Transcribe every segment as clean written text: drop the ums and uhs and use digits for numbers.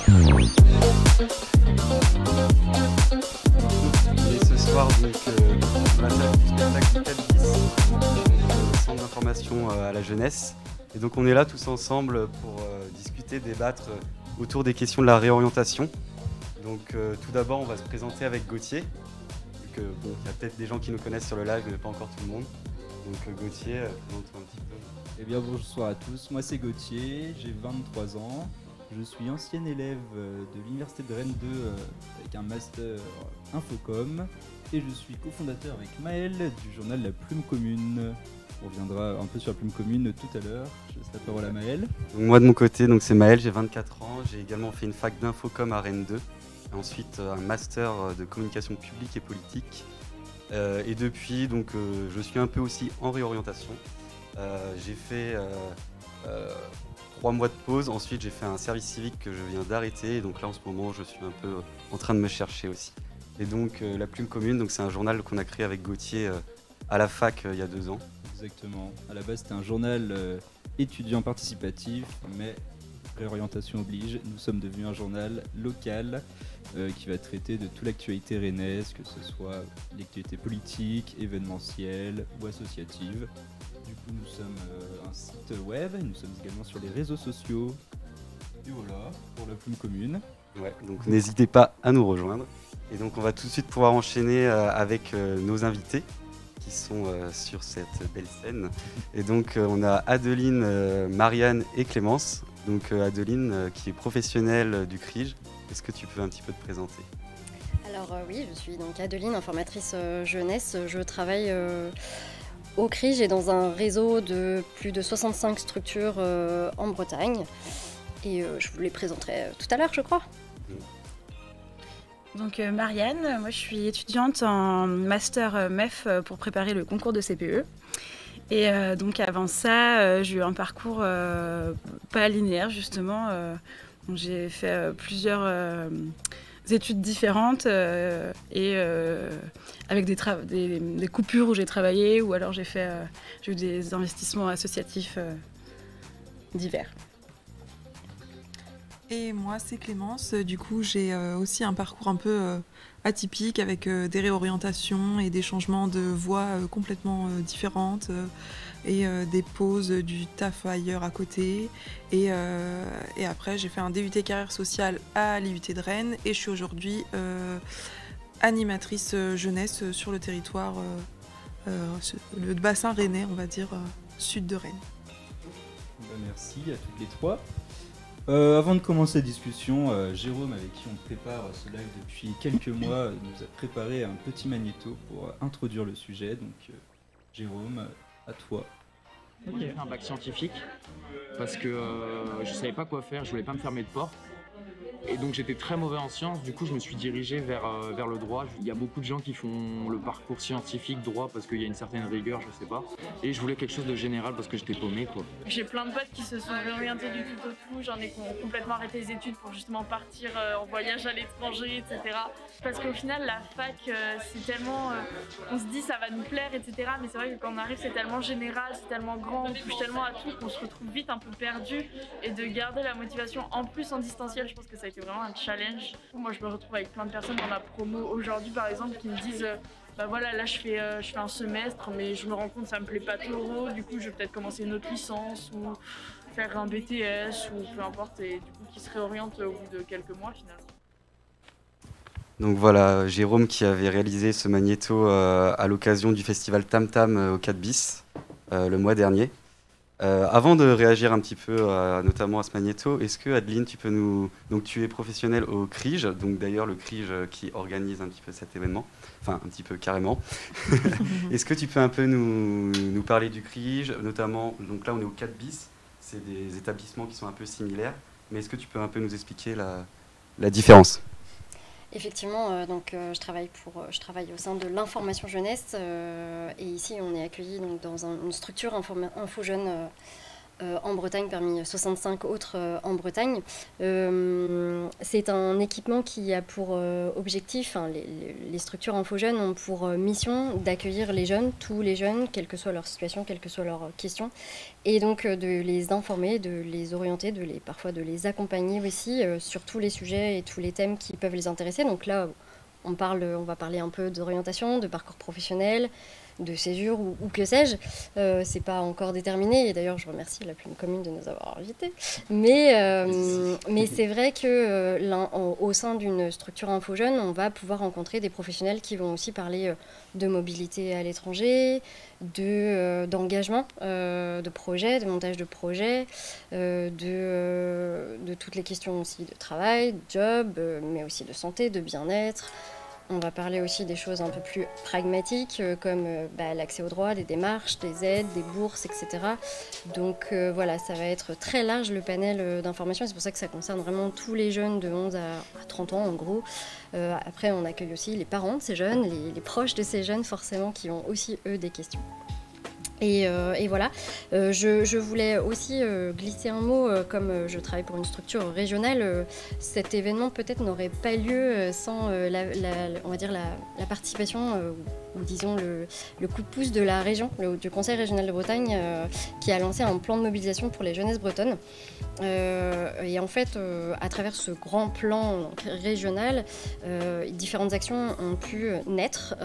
Et ce soir, donc, dans la salle du spectacle 4 bis, centre d'information à la jeunesse. Et donc, on est là tous ensemble pour discuter, débattre autour des questions de la réorientation. Donc, tout d'abord, on va se présenter avec Gauthier. Donc, bon, il y a peut-être des gens qui nous connaissent sur le live, mais pas encore tout le monde. Donc, Gauthier, présente-toi un petit peu. Eh bien bonsoir à tous, moi c'est Gauthier, j'ai 23 ans, je suis ancien élève de l'université de Rennes 2 avec un master Infocom et je suis cofondateur avec Maël du journal La Plume Commune. On reviendra un peu sur La Plume Commune tout à l'heure, je laisse la parole à Maël. Donc, moi de mon côté, donc, c'est Maël, j'ai 24 ans, j'ai également fait une fac d'Infocom à Rennes 2, et ensuite un master de communication publique et politique. Et depuis, donc, je suis un peu aussi en réorientation. J'ai fait 3 mois de pause, ensuite j'ai fait un service civique que je viens d'arrêter, et donc là en ce moment je suis un peu en train de me chercher aussi. Et donc La Plume Commune, donc c'est un journal qu'on a créé avec Gauthier à la fac il y a 2 ans. Exactement, à la base c'était un journal étudiant participatif, mais réorientation oblige, nous sommes devenus un journal local qui va traiter de toute l'actualité rennaise, que ce soit l'actualité politique, événementielle ou associative. Du coup, nous sommes un site web, nous sommes également sur les réseaux sociaux. Et voilà, pour La Plume Commune. Ouais, donc n'hésitez pas à nous rejoindre. Et donc on va tout de suite pouvoir enchaîner avec nos invités qui sont sur cette belle scène. Et donc on a Adeline, Marianne et Clémence. Donc Adeline qui est professionnelle du CRIJ. Est-ce que tu peux un petit peu te présenter ? Alors oui, je suis donc Adeline, informatrice jeunesse. Je travaille au CRIJ et dans un réseau de plus de 65 structures en Bretagne. Et je vous les présenterai tout à l'heure, je crois. Donc Marianne, moi je suis étudiante en master MEF pour préparer le concours de CPE. Et donc avant ça, j'ai eu un parcours pas linéaire justement. Donc, j'ai fait plusieurs études différentes et avec des coupures où j'ai travaillé ou alors j'ai eu des investissements associatifs divers. Et moi, c'est Clémence. Du coup, j'ai aussi un parcours un peu atypique avec des réorientations et des changements de voie complètement différentes et des pauses du taf ailleurs à côté. Et après, j'ai fait un DUT carrière sociale à l'IUT de Rennes et je suis aujourd'hui animatrice jeunesse sur le territoire, le bassin rennais, on va dire, sud de Rennes. Merci à toutes les trois. Avant de commencer la discussion, Jérôme, avec qui on prépare ce live depuis quelques mois, nous a préparé un petit magnéto pour introduire le sujet. Donc, Jérôme, à toi. Moi, j'ai fait un bac scientifique parce que je savais pas quoi faire, je voulais pas me fermer de porte. Et donc j'étais très mauvais en sciences, du coup je me suis dirigé vers le droit. Il y a beaucoup de gens qui font le parcours scientifique droit parce qu'il y a une certaine rigueur, je sais pas. Et je voulais quelque chose de général parce que j'étais paumé quoi. J'ai plein de potes qui se sont réorientés du tout au tout, j'en ai qui ont complètement arrêté les études pour justement partir en voyage à l'étranger, etc. Parce qu'au final la fac c'est tellement, on se dit ça va nous plaire, etc. Mais c'est vrai que quand on arrive c'est tellement général, c'est tellement grand, on touche tellement à tout qu'on se retrouve vite un peu perdu. Et de garder la motivation en plus en distanciel, je pense que ça a été vraiment un challenge. Moi je me retrouve avec plein de personnes dans la promo aujourd'hui par exemple qui me disent bah voilà là je fais un semestre mais je me rends compte que ça me plaît pas trop, du coup je vais peut-être commencer une autre licence ou faire un BTS ou peu importe et du coup qui se réoriente au bout de quelques mois finalement. Donc voilà, Jérôme qui avait réalisé ce magnéto à l'occasion du festival Tam Tam au 4 bis le mois dernier. Avant de réagir un petit peu notamment à ce magnéto, est-ce que Adeline, tu peux nous... Donc tu es professionnelle au CRIJ, donc d'ailleurs le CRIJ qui organise un petit peu cet événement, enfin un petit peu carrément. Est-ce que tu peux un peu nous parler du CRIJ, notamment, donc là on est au 4 bis, c'est des établissements qui sont un peu similaires, mais est-ce que tu peux un peu nous expliquer la différence ? Effectivement, je travaille au sein de l'information jeunesse et ici on est accueilli donc, dans une structure info jeune en Bretagne parmi 65 autres en Bretagne. C'est un équipement qui a pour objectif, les structures InfoJeunes ont pour mission d'accueillir les jeunes, tous les jeunes, quelle que soit leur situation, quelle que soit leur question, et donc de les informer, de les orienter, parfois de les accompagner aussi sur tous les sujets et tous les thèmes qui peuvent les intéresser. Donc là, on va parler un peu d'orientation, de parcours professionnel, de césure ou que sais-je. C'est pas encore déterminé, et d'ailleurs je remercie la Plume Commune de nous avoir invités. Mais c'est vrai que au sein d'une structure InfoJeunes, on va pouvoir rencontrer des professionnels qui vont aussi parler de mobilité à l'étranger, d'engagement, de projets, de montage de projets, de toutes les questions aussi de travail, de job, mais aussi de santé, de bien-être. On va parler aussi des choses un peu plus pragmatiques, comme l'accès aux droits, des démarches, des aides, des bourses, etc. Donc voilà, ça va être très large le panel d'informations. C'est pour ça que ça concerne vraiment tous les jeunes de 11 à 30 ans, en gros. Après, on accueille aussi les parents de ces jeunes, les proches de ces jeunes, forcément, qui ont aussi, eux, des questions. Et voilà, je voulais aussi glisser un mot, comme je travaille pour une structure régionale, cet événement peut-être n'aurait pas lieu sans on va dire la participation ou disons le coup de pouce de la région, du Conseil régional de Bretagne, qui a lancé un plan de mobilisation pour les jeunesses bretonnes. Et en fait, à travers ce grand plan régional, différentes actions ont pu naître,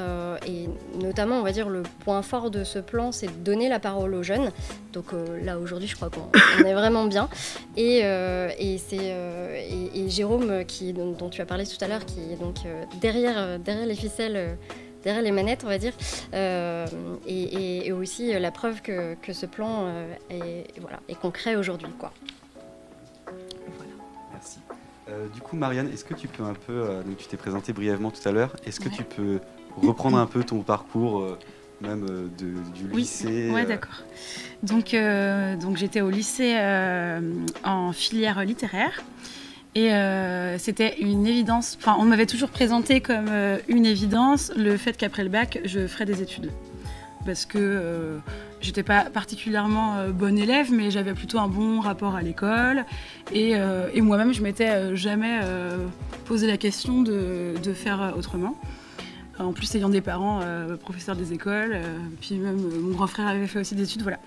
et notamment, on va dire, le point fort de ce plan, c'est de donner la parole aux jeunes. Donc là, aujourd'hui, je crois qu'on est vraiment bien. Et Jérôme, dont tu as parlé tout à l'heure, qui est donc derrière les ficelles, derrière les manettes, on va dire, et aussi la preuve que ce plan est concret aujourd'hui, quoi. Voilà. Merci. Du coup, Marianne, est-ce que tu peux un peu, donc tu t'es présentée brièvement tout à l'heure, est-ce que tu peux reprendre un peu ton parcours, même du lycée? Ouais, d'accord. Donc j'étais au lycée en filière littéraire. Et c'était une évidence, enfin on m'avait toujours présenté comme une évidence le fait qu'après le bac, je ferais des études. Parce que j'étais pas particulièrement bonne élève, mais j'avais plutôt un bon rapport à l'école. Et moi-même, je m'étais jamais posé la question de faire autrement. En plus, ayant des parents professeurs des écoles, puis même mon grand frère avait fait aussi des études, voilà.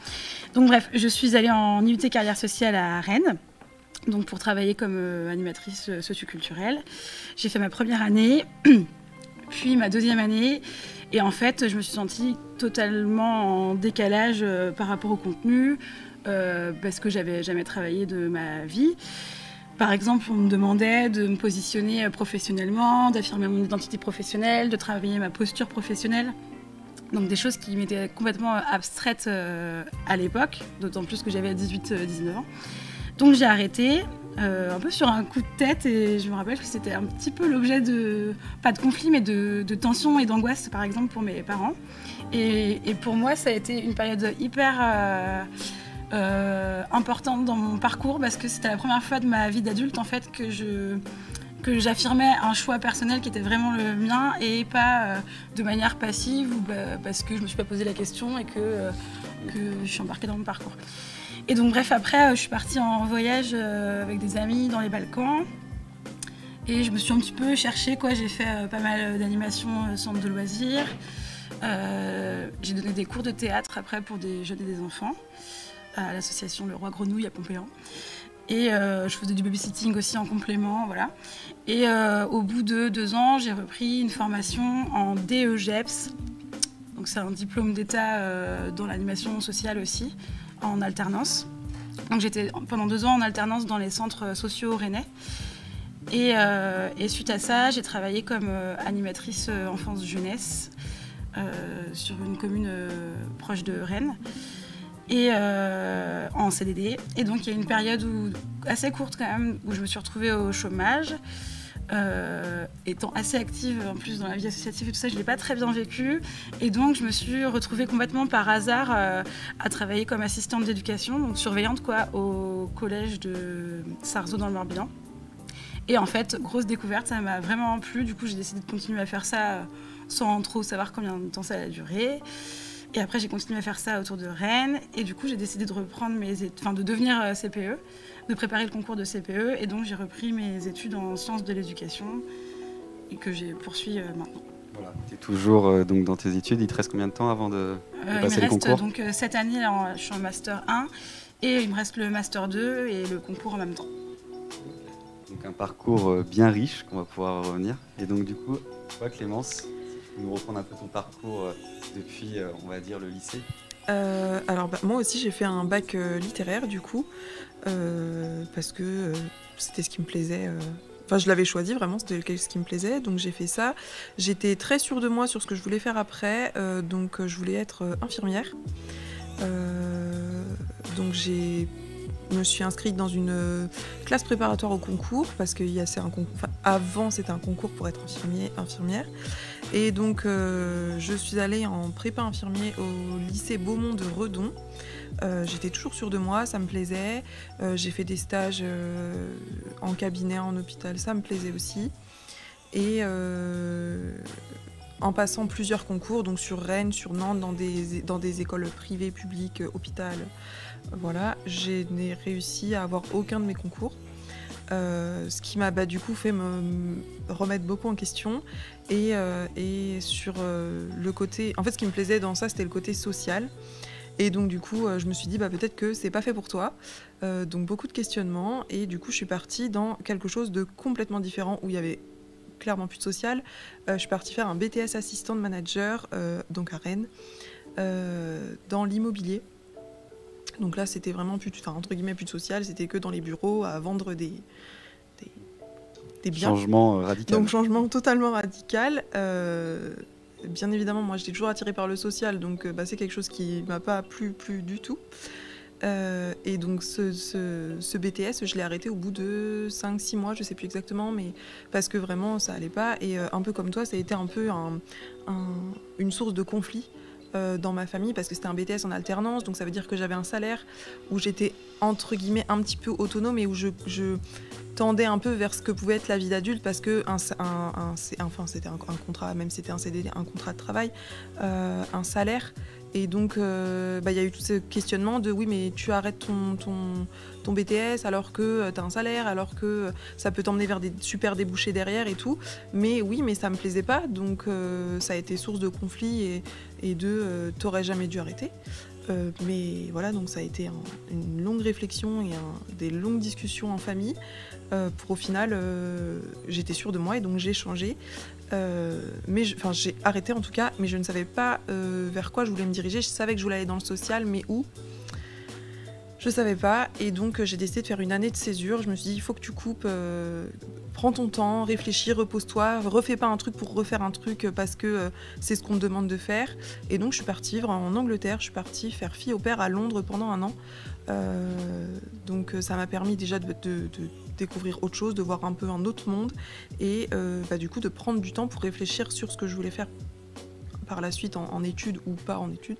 Donc bref, je suis allée en IUT Carrière Sociale à Rennes. Donc pour travailler comme animatrice socioculturelle. J'ai fait ma première année, puis ma deuxième année, et en fait je me suis sentie totalement en décalage par rapport au contenu, parce que j'avais jamais travaillé de ma vie. Par exemple, on me demandait de me positionner professionnellement, d'affirmer mon identité professionnelle, de travailler ma posture professionnelle. Donc des choses qui m'étaient complètement abstraites à l'époque, d'autant plus que j'avais 18-19 ans. Donc j'ai arrêté, un peu sur un coup de tête, et je me rappelle que c'était un petit peu l'objet de, pas de conflit, mais de tension et d'angoisse, par exemple, pour mes parents. Et pour moi, ça a été une période hyper importante dans mon parcours, parce que c'était la première fois de ma vie d'adulte, en fait, que j'affirmais un choix personnel qui était vraiment le mien, et pas de manière passive, ou parce que je me suis pas posé la question et que je suis embarquée dans mon parcours. Et donc bref, après, je suis partie en voyage avec des amis dans les Balkans. Et je me suis un petit peu cherchée, quoi. J'ai fait pas mal d'animations centre de loisirs. J'ai donné des cours de théâtre après pour des jeunes et des enfants à l'association Le Roi Grenouille à Pompéan. Et je faisais du babysitting aussi en complément, voilà. Et au bout de 2 ans, j'ai repris une formation en DEGEPS. Donc c'est un diplôme d'État dans l'animation sociale aussi, en alternance. Donc j'étais pendant 2 ans en alternance dans les centres sociaux rennais. Et suite à ça, j'ai travaillé comme animatrice enfance-jeunesse sur une commune proche de Rennes, et en CDD. Et donc il y a une période assez courte quand même, où je me suis retrouvée au chômage. Étant assez active en plus dans la vie associative et tout ça, je ne l'ai pas très bien vécu, et donc je me suis retrouvée complètement par hasard à travailler comme assistante d'éducation, donc surveillante quoi, au collège de Sarzeau dans le Morbihan. Et en fait, grosse découverte, ça m'a vraiment plu, du coup j'ai décidé de continuer à faire ça sans trop savoir combien de temps ça allait durer. Et après, j'ai continué à faire ça autour de Rennes. Et du coup, j'ai décidé de reprendre de devenir CPE, de préparer le concours de CPE. Et donc, j'ai repris mes études en sciences de l'éducation et que j'ai poursuivi maintenant. Voilà, tu es toujours donc dans tes études. Il te reste combien de temps avant de passer le concours? Donc cette année, là, je suis en Master 1 et il me reste le Master 2 et le concours en même temps. Donc un parcours bien riche qu'on va pouvoir revenir. Et donc du coup, toi Clémence, tu peux nous reprendre un peu ton parcours depuis, on va dire, le lycée? Alors moi aussi j'ai fait un bac littéraire du coup, parce que c'était ce qui me plaisait. Enfin, je l'avais choisi vraiment, c'était ce qui me plaisait, donc j'ai fait ça. J'étais très sûre de moi sur ce que je voulais faire après, donc je voulais être infirmière. Donc me suis inscrite dans une classe préparatoire au concours, parce que avant c'était un concours pour être infirmière. Et donc je suis allée en prépa infirmier au lycée Beaumont de Redon. J'étais toujours sûre de moi, ça me plaisait. J'ai fait des stages en cabinet, en hôpital, ça me plaisait aussi. Et en passant plusieurs concours, donc sur Rennes, sur Nantes, dans des écoles privées, publiques, hôpital, voilà, je n'ai réussi à avoir aucun de mes concours. Ce qui m'a du coup fait me remettre beaucoup en question et sur le côté... En fait, ce qui me plaisait dans ça, c'était le côté social. Et donc du coup, je me suis dit peut-être que c'est pas fait pour toi. Donc beaucoup de questionnements et du coup, je suis partie dans quelque chose de complètement différent où il y avait clairement plus de social. Je suis partie faire un BTS assistant manager, donc à Rennes, dans l'immobilier. Donc là, c'était vraiment entre guillemets plus de social, c'était que dans les bureaux à vendre des biens. Changement radical. Donc changement totalement radical. Bien évidemment, moi j'étais toujours attirée par le social, donc c'est quelque chose qui m'a pas plu du tout. Et donc ce BTS, je l'ai arrêté au bout de 5-6 mois, je sais plus exactement, mais parce que vraiment ça allait pas. Et un peu comme toi, ça a été un peu une source de conflit dans ma famille, parce que c'était un BTS en alternance, donc ça veut dire que j'avais un salaire où j'étais entre guillemets un petit peu autonome et où je tendais un peu vers ce que pouvait être la vie d'adulte, parce que c'était un contrat, même si c'était un CDD, un contrat de travail, un salaire. Et donc, y a eu tout ce questionnement de oui, mais tu arrêtes ton BTS alors que tu as un salaire, alors que ça peut t'emmener vers des super débouchés derrière et tout. Mais oui, mais ça me plaisait pas, donc ça a été source de conflit et de t'aurais jamais dû arrêter. Mais voilà, donc ça a été une longue réflexion et des longues discussions en famille pour au final, j'étais sûre de moi et donc j'ai changé. J'ai arrêté en tout cas, mais je ne savais pas vers quoi je voulais me diriger. Je savais que je voulais aller dans le social, mais où ? Je savais pas, et donc j'ai décidé de faire une année de césure. Je me suis dit, il faut que tu coupes, prends ton temps, réfléchis, repose-toi, refais pas un truc pour refaire un truc parce que c'est ce qu'on te demande de faire. Et donc je suis partie vivre en Angleterre, je suis partie faire fille au père à Londres pendant 1 an. Donc ça m'a permis déjà de découvrir autre chose, de voir un peu un autre monde, et du coup de prendre du temps pour réfléchir sur ce que je voulais faire par la suite en études ou pas en études.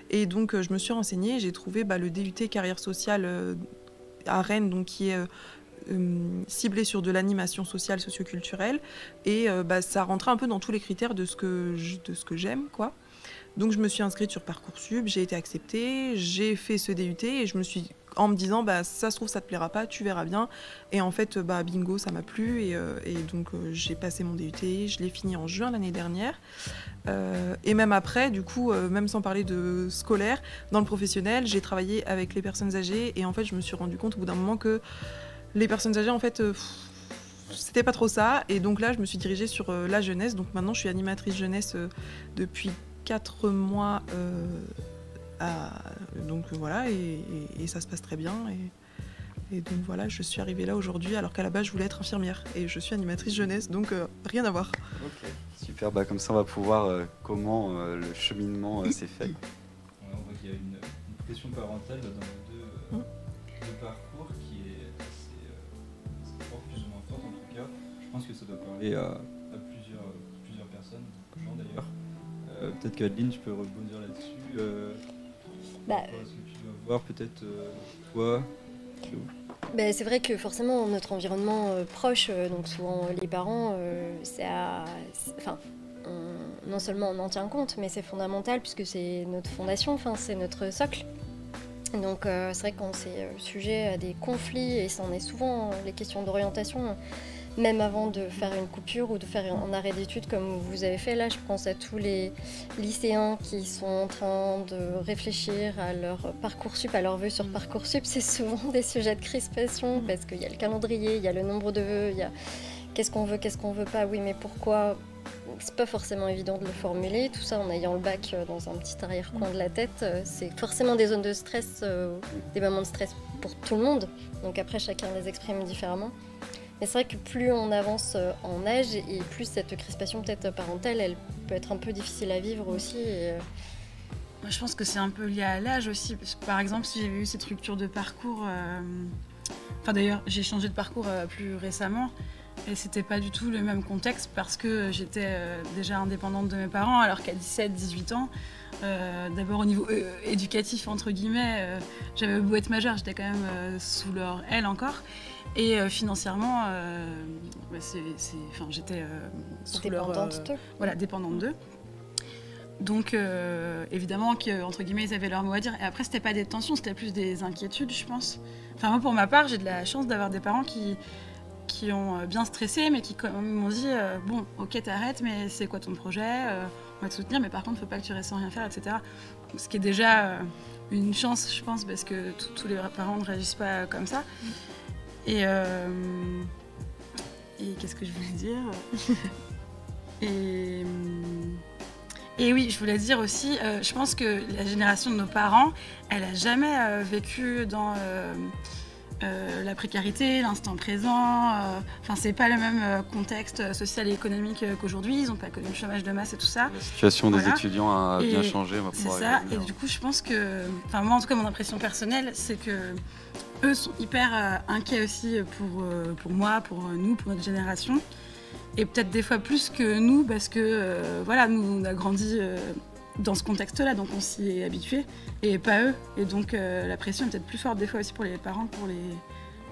Et donc je me suis renseignée, j'ai trouvé le DUT carrière sociale à Rennes, donc qui est ciblé sur de l'animation sociale socioculturelle, et ça rentrait un peu dans tous les critères de ce que j'aime, quoi. Donc je me suis inscrite sur Parcoursup, j'ai été acceptée, j'ai fait ce DUT et je me suis en me disant ça se trouve ça te plaira pas, tu verras bien. Et en fait bingo, ça m'a plu et donc j'ai passé mon DUT, je l'ai fini en juin l'année dernière. Et même après, du coup, même sans parler de scolaire, dans le professionnel, j'ai travaillé avec les personnes âgées et en fait je me suis rendu compte au bout d'un moment que les personnes âgées en fait c'était pas trop ça, et donc là je me suis dirigée sur la jeunesse. Donc maintenant je suis animatrice jeunesse depuis 4 mois, donc voilà, et ça se passe très bien, et donc voilà, je suis arrivée là aujourd'hui alors qu'à la base je voulais être infirmière et je suis animatrice jeunesse, donc rien à voir. Ok, super, comme ça on va pouvoir comment le cheminement s'est fait. On voit qu'il y a une pression parentale dans les deux parcours qui est assez fort, plus ou moins forte en tout cas. Je pense que ça doit parler à plusieurs personnes, beaucoup de gens d'ailleurs. Peut-être qu'Adeline, tu peux rebondir là-dessus. Ce que tu dois voir, peut-être toi, Théo. C'est vrai que forcément, notre environnement proche, donc souvent les parents, non seulement on en tient compte, mais c'est fondamental puisque c'est notre fondation, enfin, c'est notre socle. Donc c'est vrai que quand c'est sujet à des conflits, et ça en est souvent les questions d'orientation, même avant de faire une coupure ou de faire un arrêt d'études comme vous avez fait là, je pense à tous les lycéens qui sont en train de réfléchir à leur Parcoursup, à leurs vœux sur Parcoursup. C'est souvent des sujets de crispation parce qu'il y a le calendrier, il y a le nombre de vœux, il y a qu'est-ce qu'on veut pas, oui mais pourquoi. C'est pas forcément évident de le formuler, tout ça en ayant le bac dans un petit arrière-coin de la tête. C'est forcément des zones de stress, des moments de stress pour tout le monde. Donc après, chacun les exprime différemment. Mais c'est vrai que plus on avance en âge et plus cette crispation peut-être parentale, elle peut être un peu difficile à vivre aussi. Moi, je pense que c'est un peu lié à l'âge aussi. Parce que, par exemple, si j'avais eu cette rupture de parcours... Enfin d'ailleurs, j'ai changé de parcours plus récemment. Et c'était pas du tout le même contexte parce que j'étais déjà indépendante de mes parents alors qu'à 17-18 ans, d'abord au niveau éducatif entre guillemets, j'avais beau être majeure, j'étais quand même sous leur aile encore. Et financièrement, j'étais sous leur... voilà, dépendante d'eux. Donc évidemment qu'entre guillemets ils avaient leur mot à dire. Et après c'était pas des tensions, c'était plus des inquiétudes je pense. Enfin moi pour ma part j'ai de la chance d'avoir des parents qui ont bien stressé, mais qui quand même m'ont dit bon, ok, t'arrêtes, mais c'est quoi ton projet, on va te soutenir, mais par contre, faut pas que tu restes sans rien faire, etc. Donc, ce qui est déjà une chance, je pense, parce que tous les parents ne réagissent pas comme ça. Et qu'est-ce que je voulais dire Et oui, je voulais dire aussi, je pense que la génération de nos parents, elle a jamais vécu dans... la précarité, l'instant présent, enfin c'est pas le même contexte social et économique qu'aujourd'hui, ils n'ont pas connu le chômage de masse et tout ça. La situation des étudiants a bien changé, on va pouvoir y revenir. Et du coup je pense que, enfin moi en tout cas mon impression personnelle, c'est que eux sont hyper inquiets aussi pour moi, pour nous, pour notre génération, et peut-être des fois plus que nous parce que voilà, nous on a grandi dans ce contexte-là, donc on s'y est habitué, et pas eux. Et donc la pression est peut-être plus forte des fois aussi pour les parents, pour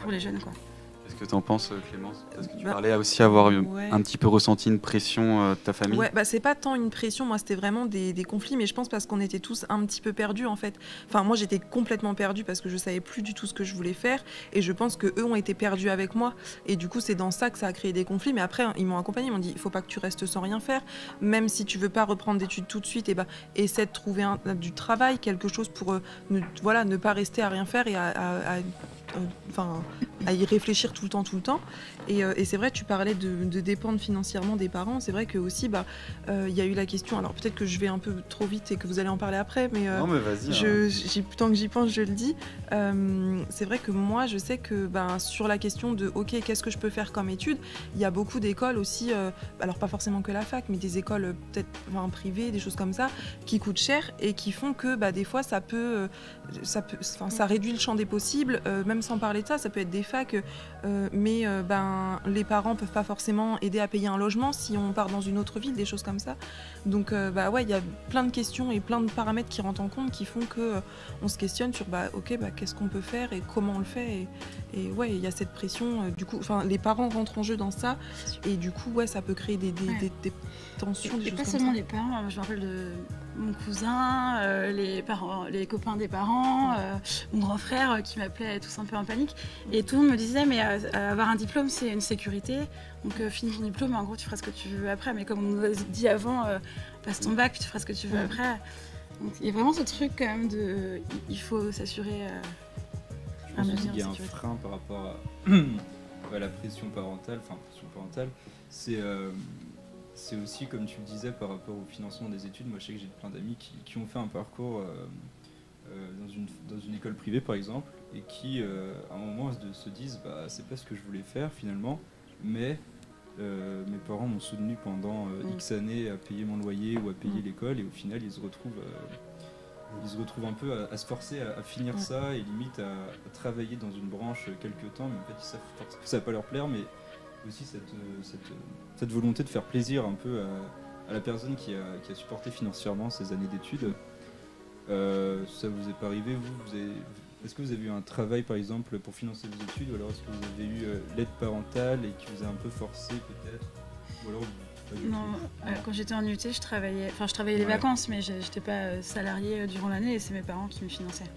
les jeunes, quoi. Qu'est-ce que tu en penses, Clémence? Parce que tu parlais aussi avoir un petit peu ressenti une pression de ta famille. Ouais, c'est pas tant une pression, moi c'était vraiment des conflits, mais je pense parce qu'on était tous un petit peu perdus en fait. Enfin moi j'étais complètement perdue parce que je savais plus du tout ce que je voulais faire, et je pense que eux ont été perdus avec moi, et du coup c'est dans ça que ça a créé des conflits. Mais après ils m'ont accompagnée, ils m'ont dit il faut pas que tu restes sans rien faire, même si tu veux pas reprendre d'études tout de suite, et essaie de trouver du travail, quelque chose pour ne pas rester à rien faire et à y réfléchir tout le temps. Et c'est vrai, tu parlais de dépendre financièrement des parents. C'est vrai que aussi, y a eu la question. Alors peut-être que je vais un peu trop vite et que vous allez en parler après, mais, non, mais vas-y, tant que j'y pense, je le dis. C'est vrai que moi, je sais que sur la question de OK, qu'est-ce que je peux faire comme études, il y a beaucoup d'écoles aussi. Alors pas forcément que la fac, mais des écoles peut-être privées, des choses comme ça, qui coûtent cher et qui font que des fois ça réduit le champ des possibles. Même sans parler de ça, ça peut être des facs, mais les parents peuvent pas forcément aider à payer un logement si on part dans une autre ville, des choses comme ça. Donc il y a plein de questions et plein de paramètres qui rentrent en compte qui font que on se questionne sur qu'est-ce qu'on peut faire et comment on le fait, et il y a cette pression, du coup les parents rentrent en jeu dans ça, et du coup ça peut créer des tensions, des choses pas comme seulement ça. les parents, je me rappelle de mon cousin, les copains des parents, mon grand frère qui m'appelait tous un peu en panique, et tout le monde me disait mais avoir un diplôme c'est une sécurité, donc finis ton diplôme, en gros tu feras ce que tu veux après, mais comme on nous a dit avant, passe ton bac puis tu feras ce que tu veux après. Donc il y a vraiment ce truc quand même de il faut s'assurer je pense aussi qu'il y a un frein par rapport à la pression parentale, c'est aussi, comme tu le disais, par rapport au financement des études. Moi, je sais que j'ai plein d'amis qui ont fait un parcours dans une école privée, par exemple, et qui, à un moment, se disent c'est pas ce que je voulais faire, finalement, mais mes parents m'ont soutenu pendant X années à payer mon loyer ou à payer l'école, et au final, ils se retrouvent un peu à se forcer à finir ça, et limite à travailler dans une branche quelques temps, mais en fait, ils savent que ça va pas leur plaire, mais aussi cette volonté de faire plaisir un peu à la personne qui a supporté financièrement ces années d'études. Ça vous est pas arrivé, est-ce que vous avez eu un travail par exemple pour financer vos études, ou alors est-ce que vous avez eu l'aide parentale et qui vous a un peu forcé peut-être, ou alors Non, quand j'étais en UT, je travaillais les vacances, mais j'étais pas salariée durant l'année et c'est mes parents qui me finançaient.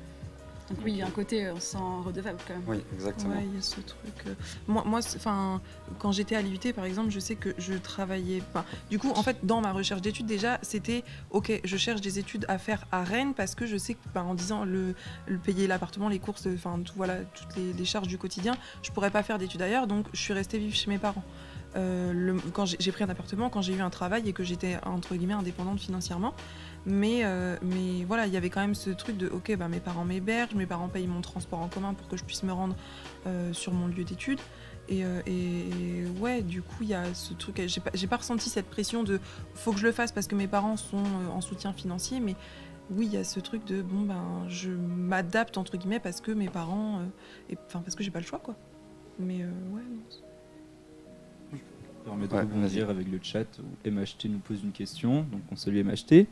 Donc oui, il y a un côté, on se sent redevable quand même. Oui, exactement. Ouais, il y a ce truc. Moi, quand j'étais à l'IUT, par exemple, je sais que je travaillais pas. Du coup, en fait, dans ma recherche d'études, déjà, c'était ok, je cherche des études à faire à Rennes parce que je sais que, en disant le payer l'appartement, les courses, toutes les charges du quotidien, je pourrais pas faire d'études ailleurs, donc je suis restée vivre chez mes parents. Quand j'ai pris un appartement, quand j'ai eu un travail et que j'étais entre guillemets indépendante financièrement, mais voilà, il y avait quand même ce truc de ok, mes parents m'hébergent, mes parents payent mon transport en commun pour que je puisse me rendre sur mon lieu d'études et ouais, du coup il y a ce truc, j'ai pas ressenti cette pression de faut que je le fasse parce que mes parents sont en soutien financier, mais oui, il y a ce truc de je m'adapte entre guillemets parce que mes parents parce que j'ai pas le choix, quoi. Mais ouais. Je permets de rebondir avec le chat où MHT nous pose une question, donc on salue MHT.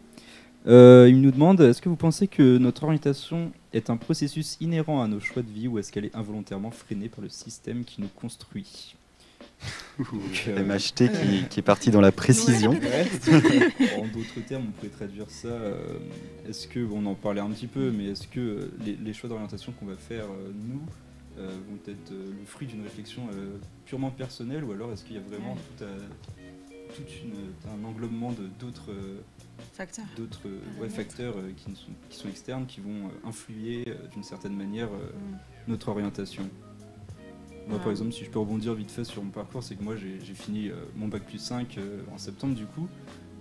Il nous demande, est-ce que vous pensez que notre orientation est un processus inhérent à nos choix de vie ou est-ce qu'elle est involontairement freinée par le système qui nous construit? MHT qui est parti dans la précision. En d'autres termes, on pourrait traduire ça, est-ce que, on en parlait un petit peu, mais est-ce que les choix d'orientation qu'on va faire, nous, vont être le fruit d'une réflexion purement personnelle ou alors est-ce qu'il y a vraiment un englobement d'autres facteurs, facteurs qui sont externes, qui vont influer d'une certaine manière notre orientation. Moi par exemple, si je peux rebondir vite fait sur mon parcours, c'est que moi j'ai fini mon bac plus 5 en septembre du coup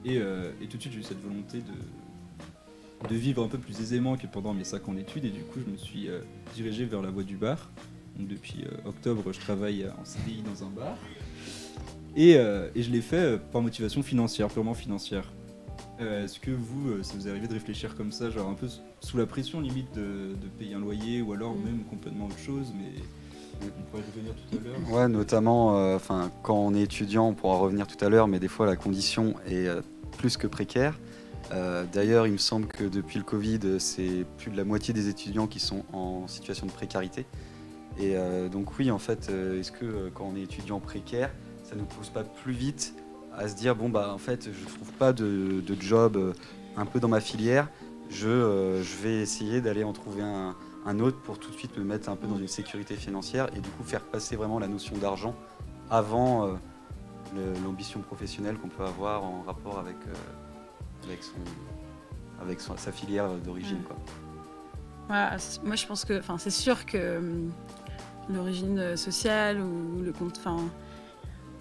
et tout de suite j'ai eu cette volonté de vivre un peu plus aisément que pendant mes 5 ans d'études et du coup je me suis dirigé vers la voie du bar. Donc depuis octobre je travaille en CDI dans un bar et je l'ai fait par motivation financière, purement financière. Est-ce que ça vous est arrivé de réfléchir comme ça, genre un peu sous la pression limite de payer un loyer ou alors même complètement autre chose, mais on pourrait revenir tout à l'heure. Ouais, notamment quand on est étudiant, on pourra revenir tout à l'heure, mais des fois la condition est plus que précaire. D'ailleurs, il me semble que depuis le Covid, c'est plus de la moitié des étudiants qui sont en situation de précarité. Et donc oui, en fait, est-ce que quand on est étudiant précaire, ça ne nous pousse pas plus vite à se dire, en fait, je ne trouve pas de job un peu dans ma filière, je vais essayer d'aller en trouver un autre pour tout de suite me mettre un peu dans une sécurité financière et du coup faire passer vraiment la notion d'argent avant l'ambition professionnelle qu'on peut avoir en rapport avec sa filière d'origine, quoi. Ouais, moi je pense que c'est sûr que l'origine sociale ou le compte,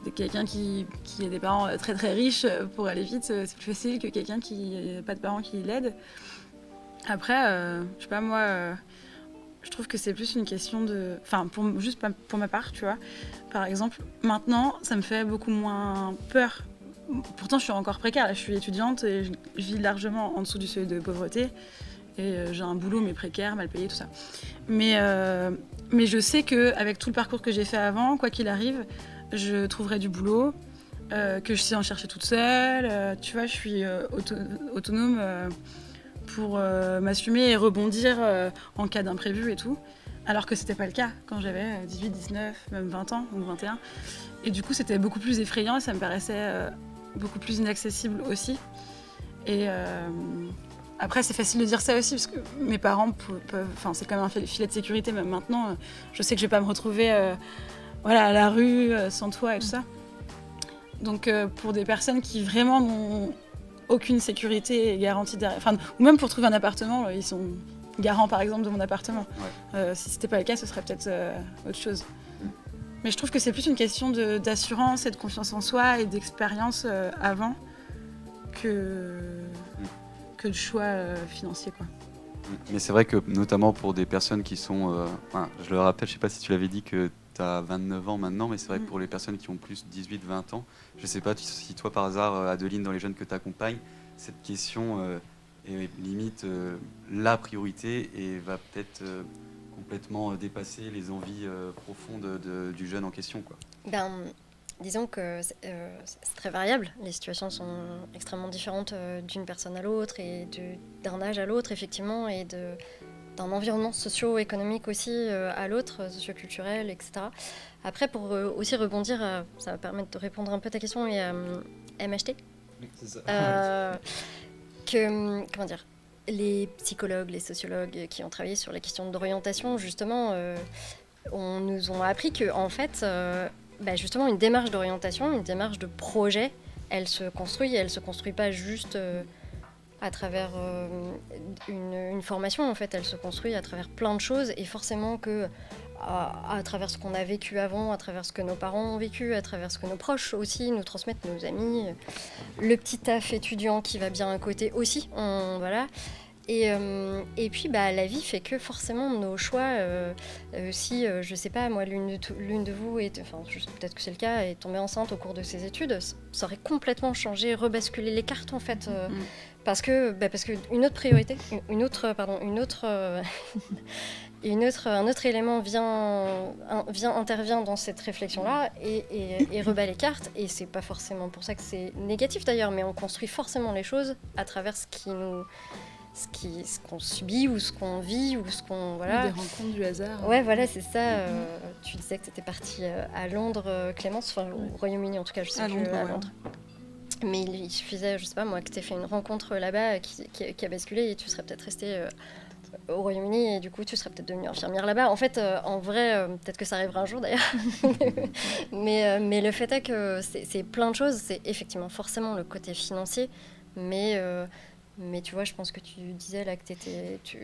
de quelqu'un qui a des parents très très riches pour aller vite, c'est plus facile que quelqu'un qui n'a pas de parents qui l'aident. Après, je sais pas, moi, je trouve que c'est plus une question de... juste pour ma part, tu vois. Par exemple, maintenant, ça me fait beaucoup moins peur. Pourtant, je suis encore précaire, là, je suis étudiante et je vis largement en dessous du seuil de pauvreté. Et j'ai un boulot, mais précaire, mal payé, tout ça. Mais je sais qu'avec tout le parcours que j'ai fait avant, quoi qu'il arrive, je trouverai du boulot, que je sais en chercher toute seule. Tu vois, je suis autonome pour m'assumer et rebondir en cas d'imprévu et tout. Alors que c'était pas le cas quand j'avais 18, 19, même 20 ans ou 21. Et du coup, c'était beaucoup plus effrayant et ça me paraissait beaucoup plus inaccessible aussi. Et après, c'est facile de dire ça aussi parce que mes parents peuvent... c'est quand même un filet de sécurité, même maintenant. Je sais que je vais pas me retrouver à la rue, sans toit et tout ça. Donc, pour des personnes qui vraiment n'ont aucune sécurité et garantie derrière... ou même pour trouver un appartement, ils sont garants, par exemple, de mon appartement. Ouais. Si c'était pas le cas, ce serait peut-être autre chose. Mais je trouve que c'est plus une question d'assurance et de confiance en soi et d'expérience avant que de choix financiers, quoi. Mais c'est vrai que notamment pour des personnes qui sont... je le rappelle, je sais pas si tu l'avais dit que tu as 29 ans maintenant, mais c'est vrai que pour les personnes qui ont plus de 18-20 ans, je sais pas si toi par hasard, Adeline, dans les jeunes que tu accompagnes, cette question est limite la priorité et va peut-être complètement dépasser les envies profondes du jeune en question, quoi. Disons que c'est très variable. Les situations sont extrêmement différentes d'une personne à l'autre et d'un âge à l'autre, effectivement, et d'un environnement socio-économique aussi à l'autre, socio-culturel, etc. Après, pour aussi rebondir, ça va permettre de répondre un peu à ta question, et MHT. C'est ça. Comment dire, les psychologues, les sociologues qui ont travaillé sur les questions d'orientation, justement, nous ont appris que, en fait, justement, une démarche d'orientation, une démarche de projet, elle se construit pas juste à travers une formation, en fait, elle se construit à travers plein de choses, et forcément que à travers ce qu'on a vécu avant, à travers ce que nos parents ont vécu, à travers ce que nos proches aussi nous transmettent, nos amis, le petit taf étudiant qui va bien à côté aussi, voilà. Et puis la vie fait que forcément nos choix, si je sais pas moi, l'une de vous peut-être que c'est le cas, est tombée enceinte au cours de ses études, ça aurait complètement changé, rebasculé les cartes en fait, parce que une autre priorité, un autre élément intervient dans cette réflexion-là et rebat les cartes. Et c'est pas forcément pour ça que c'est négatif d'ailleurs, mais on construit forcément les choses à travers ce qu'on subit ou ce qu'on vit ou ce qu'on des rencontres du hasard. Ouais, voilà, c'est ça. Tu disais que tu étais partie à Londres, Clémence, au Royaume-Uni en tout cas, je sais plus, à Londres. Mais il suffisait, je sais pas moi, que tu aies fait une rencontre là-bas qui a basculé, et tu serais peut-être restée au Royaume-Uni, et du coup tu serais peut-être devenue infirmière là-bas. En fait, en vrai, peut-être que ça arrivera un jour d'ailleurs. mais le fait est que c'est plein de choses. C'est effectivement forcément le côté financier, mais tu vois, je pense que tu disais là que tu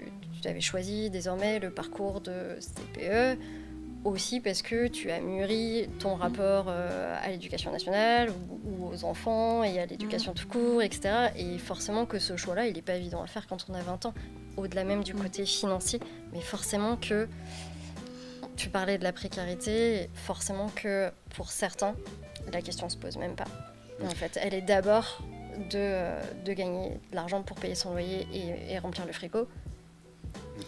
avais choisi désormais le parcours de CPE aussi parce que tu as mûri ton rapport à l'éducation nationale ou aux enfants et à l'éducation tout court, etc. Et forcément que ce choix-là, il n'est pas évident à faire quand on a 20 ans, au-delà même du côté financier. Mais forcément que, tu parlais de la précarité, forcément que pour certains, la question ne se pose même pas. En fait, elle est d'abord de gagner de l'argent pour payer son loyer et remplir le frigo.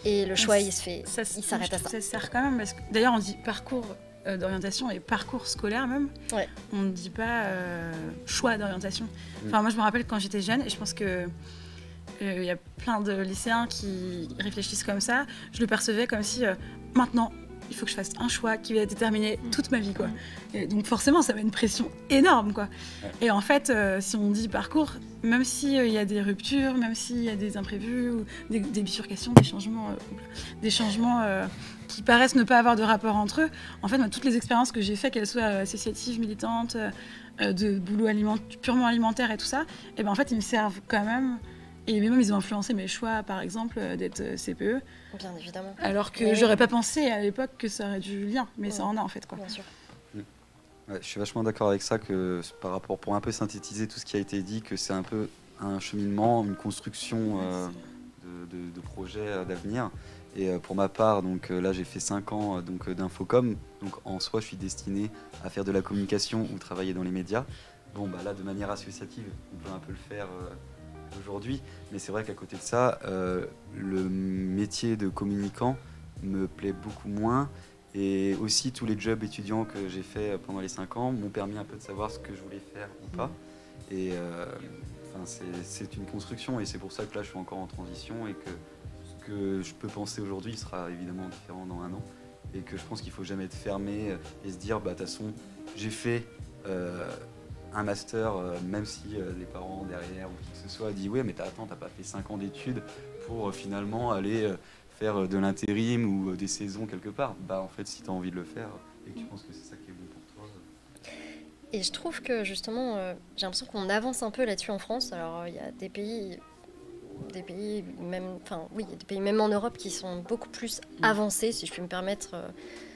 Et le choix, il s'arrête à ça. Ça sert quand même, parce que d'ailleurs on dit parcours d'orientation et parcours scolaire même. Ouais. On ne dit pas choix d'orientation. Enfin, moi je me rappelle quand j'étais jeune, et je pense que il y a plein de lycéens qui réfléchissent comme ça. Je le percevais comme si maintenant il faut que je fasse un choix qui va déterminer toute ma vie, quoi. Et donc forcément ça met une pression énorme, quoi. Et en fait si on dit parcours, même s'il y a des ruptures, même s'il y a des imprévus ou des bifurcations, des changements qui paraissent ne pas avoir de rapport entre eux, en fait moi, toutes les expériences que j'ai faites, qu'elles soient associatives, militantes, de boulot purement alimentaire et tout ça, et ben en fait ils me servent quand même. Et même ils ont influencé mes choix, par exemple, d'être CPE. Bien évidemment. Alors que j'aurais pas pensé à l'époque que ça aurait du lien, mais ça en a en fait, quoi. Bien sûr. Ouais, je suis vachement d'accord avec ça, que par rapport, pour un peu synthétiser tout ce qui a été dit, que c'est un peu un cheminement, une construction de projets d'avenir. Et pour ma part, donc là j'ai fait 5 ans d'infocom, donc en soi je suis destiné à faire de la communication ou travailler dans les médias. Bon bah là de manière associative, on peut un peu le faire aujourd'hui, mais c'est vrai qu'à côté de ça, le métier de communicant me plaît beaucoup moins, et aussi tous les jobs étudiants que j'ai fait pendant les 5 ans m'ont permis un peu de savoir ce que je voulais faire ou pas, et c'est une construction, et c'est pour ça que là je suis encore en transition, et que ce que je peux penser aujourd'hui sera évidemment différent dans 1 an, et que je pense qu'il faut jamais être fermé et se dire bah de toute façon j'ai fait un master, même si les parents derrière ou qui que ce soit dit ouais mais t'as pas fait 5 ans d'études pour finalement aller faire de l'intérim ou des saisons quelque part. Bah en fait si t'as envie de le faire et que tu penses que c'est ça qui est bon pour toi. Et je trouve que justement, j'ai l'impression qu'on avance un peu là-dessus en France. Alors il y a des pays même, il y a des pays même en Europe qui sont beaucoup plus avancés, si je puis me permettre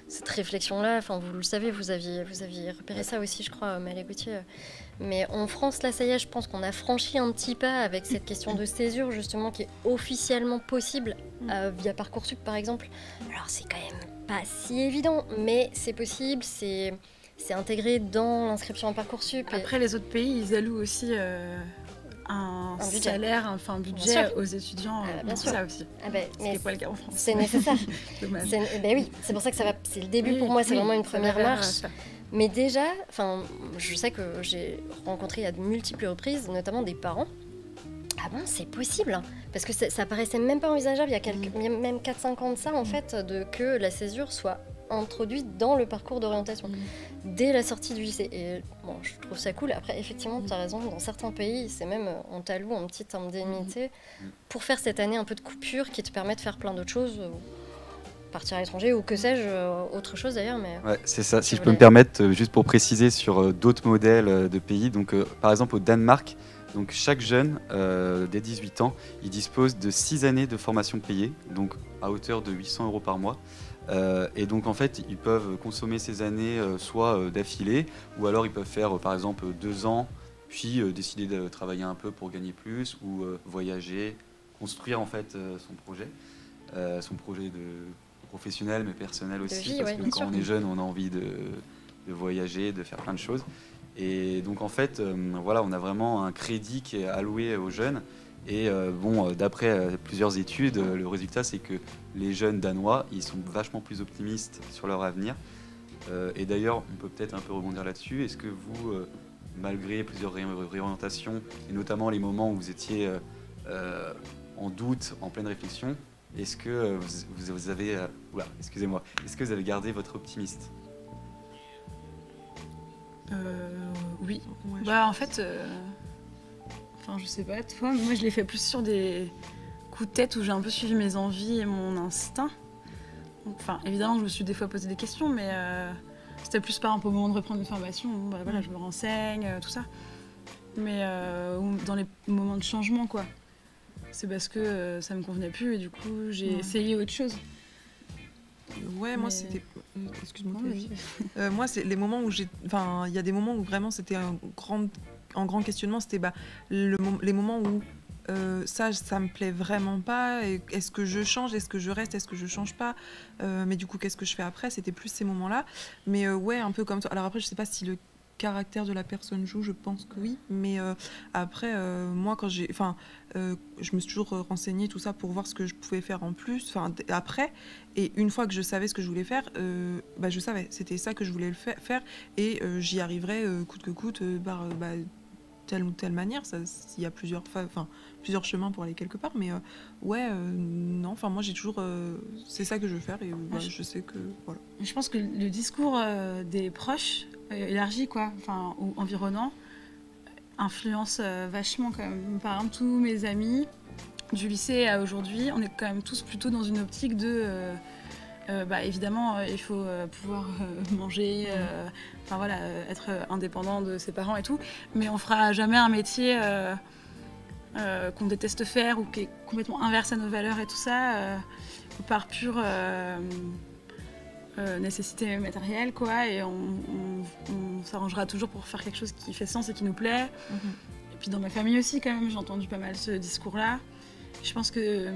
cette réflexion-là. Enfin, vous le savez, vous aviez repéré ça aussi, je crois, Malé Gauthier. Mais en France, là, ça y est, je pense qu'on a franchi un petit pas avec cette question de césure, justement, qui est officiellement possible via Parcoursup, par exemple. Alors, c'est quand même pas si évident, mais c'est possible, c'est intégré dans l'inscription à Parcoursup. Après, les autres pays, ils allouent aussi un budget. Salaire, un budget aux étudiants pour ça aussi. Ce qui n'est pas le cas en France. C'est nécessaire. Dommage. Oui, c'est pour ça que ça va. C'est le début pour moi, c'est vraiment une première marche. Mais déjà, je sais que j'ai rencontré à de multiples reprises, notamment des parents Ah ben c'est possible, parce que ça paraissait même pas envisageable il y a même 4-5 ans de ça en fait, que la césure soit introduite dans le parcours d'orientation dès la sortie du lycée. Et bon, je trouve ça cool. Après, effectivement, tu as raison, dans certains pays, c'est même on t'alloue un petit indemnité pour faire cette année un peu de coupure qui te permet de faire plein d'autres choses, partir à l'étranger ou que sais-je, autre chose d'ailleurs. Mais Ouais, c'est ça. Si je peux me permettre, juste pour préciser sur d'autres modèles de pays, donc par exemple au Danemark, donc chaque jeune dès 18 ans, il dispose de 6 années de formation payée, donc à hauteur de 800 € par mois. Et donc en fait, ils peuvent consommer ces années soit d'affilée, ou alors ils peuvent faire par exemple 2 ans, puis décider de travailler un peu pour gagner plus, ou voyager, construire en fait son projet de professionnel mais personnel aussi, vie, parce ouais, que bien quand sûr. on est jeune, on a envie de voyager, de faire plein de choses. Et donc en fait, voilà, on a vraiment un crédit qui est alloué aux jeunes. Et d'après plusieurs études, le résultat c'est que les jeunes danois, ils sont vachement plus optimistes sur leur avenir. Et d'ailleurs, on peut peut-être un peu rebondir là-dessus. Est-ce que vous, malgré plusieurs réorientations, et notamment les moments où vous étiez en doute, en pleine réflexion, est-ce que vous avez, est-ce que vous avez gardé votre optimisme? Oui. Ouais, Bah en fait, enfin je sais pas toi, mais moi je l'ai fait plus sur des coups de tête où j'ai un peu suivi mes envies et mon instinct. Enfin évidemment je me suis des fois posé des questions, mais c'était plus par exemple au moment de reprendre une formation, bah, voilà, je me renseigne, tout ça. Mais ou dans les moments de changement quoi. C'est parce que ça me convenait plus et du coup j'ai essayé autre chose. Ouais, moi c'était. Excuse-moi. Moi, c'est les moments où j'ai. Enfin, il y a des moments où vraiment c'était un grand questionnement. C'était les moments où ça me plaît vraiment pas. Est-ce que je change? Est-ce que je reste? Est-ce que je change pas? Mais du coup, qu'est-ce que je fais après? C'était plus ces moments-là. Mais ouais, un peu comme toi. Alors après, je sais pas si le caractère de la personne joue, je pense que oui. Mais après, moi, quand j'ai. Enfin, je me suis toujours renseignée tout ça pour voir ce que je pouvais faire en plus. Enfin, après. Et une fois que je savais ce que je voulais faire, je savais. C'était ça que je voulais faire. Et j'y arriverais coûte que coûte par telle ou telle manière. Il y a plusieurs chemins pour aller quelque part. Mais non. Enfin, moi, j'ai toujours. C'est ça que je veux faire. Et je sais que. Voilà. Je pense que le discours des proches élargi quoi, enfin ou environnant, influence vachement quand même. Par exemple, tous mes amis du lycée à aujourd'hui, on est quand même tous plutôt dans une optique de évidemment il faut pouvoir manger, enfin voilà, être indépendant de ses parents et tout, mais on fera jamais un métier qu'on déteste faire ou qui est complètement inverse à nos valeurs et tout ça, par pure nécessité matérielle quoi, et on s'arrangera toujours pour faire quelque chose qui fait sens et qui nous plaît. Et puis dans ma famille aussi quand même, j'ai entendu pas mal ce discours-là. Je pense que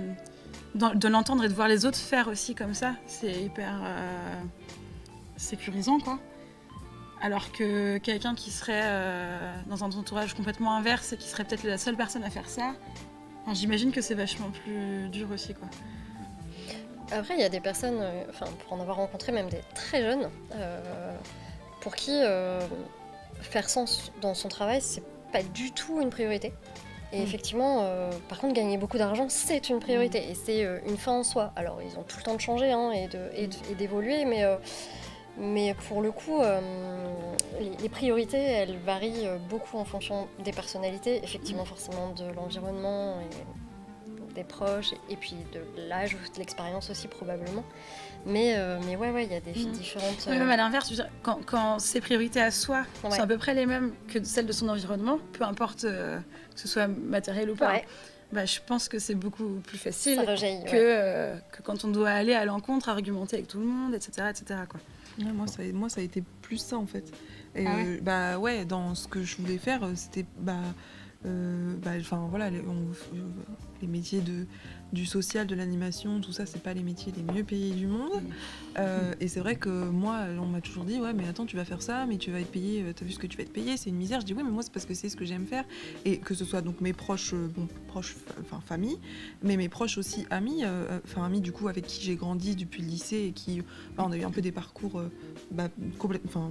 de l'entendre et de voir les autres faire aussi comme ça, c'est hyper sécurisant quoi. Alors que quelqu'un qui serait dans un entourage complètement inverse et qui serait peut-être la seule personne à faire ça, enfin, j'imagine que c'est vachement plus dur aussi quoi. Après, il y a des personnes, pour en avoir rencontré même des très jeunes, pour qui faire sens dans son travail, c'est pas du tout une priorité. Et effectivement, par contre, gagner beaucoup d'argent, c'est une priorité et c'est une fin en soi. Alors, ils ont tout le temps de changer et d'évoluer, mais pour le coup, les priorités, elles varient beaucoup en fonction des personnalités, effectivement, forcément de l'environnement et des proches, et puis de l'âge ou de l'expérience aussi probablement. Mais ouais, il y a des différentes... Mais même à l'inverse, je veux dire, quand ses priorités à soi sont à peu près les mêmes que celles de son environnement, peu importe que ce soit matériel ou pas, je pense que c'est beaucoup plus facile que quand on doit aller à l'encontre, argumenter avec tout le monde, etc. quoi. Ouais, moi, ça a été plus ça en fait. Et, dans ce que je voulais faire, c'était... voilà, les métiers du social, de l'animation, tout ça, c'est pas les métiers les mieux payés du monde. Et c'est vrai que moi, on m'a toujours dit, ouais, mais attends, tu vas faire ça, mais tu vas être payé, t'as vu ce que tu vas être payé, c'est une misère. Je dis, oui, mais moi, c'est parce que c'est ce que j'aime faire. Et que ce soit donc mes proches, famille, mais mes proches aussi amis, amis du coup avec qui j'ai grandi depuis le lycée et qui, on a eu un peu des parcours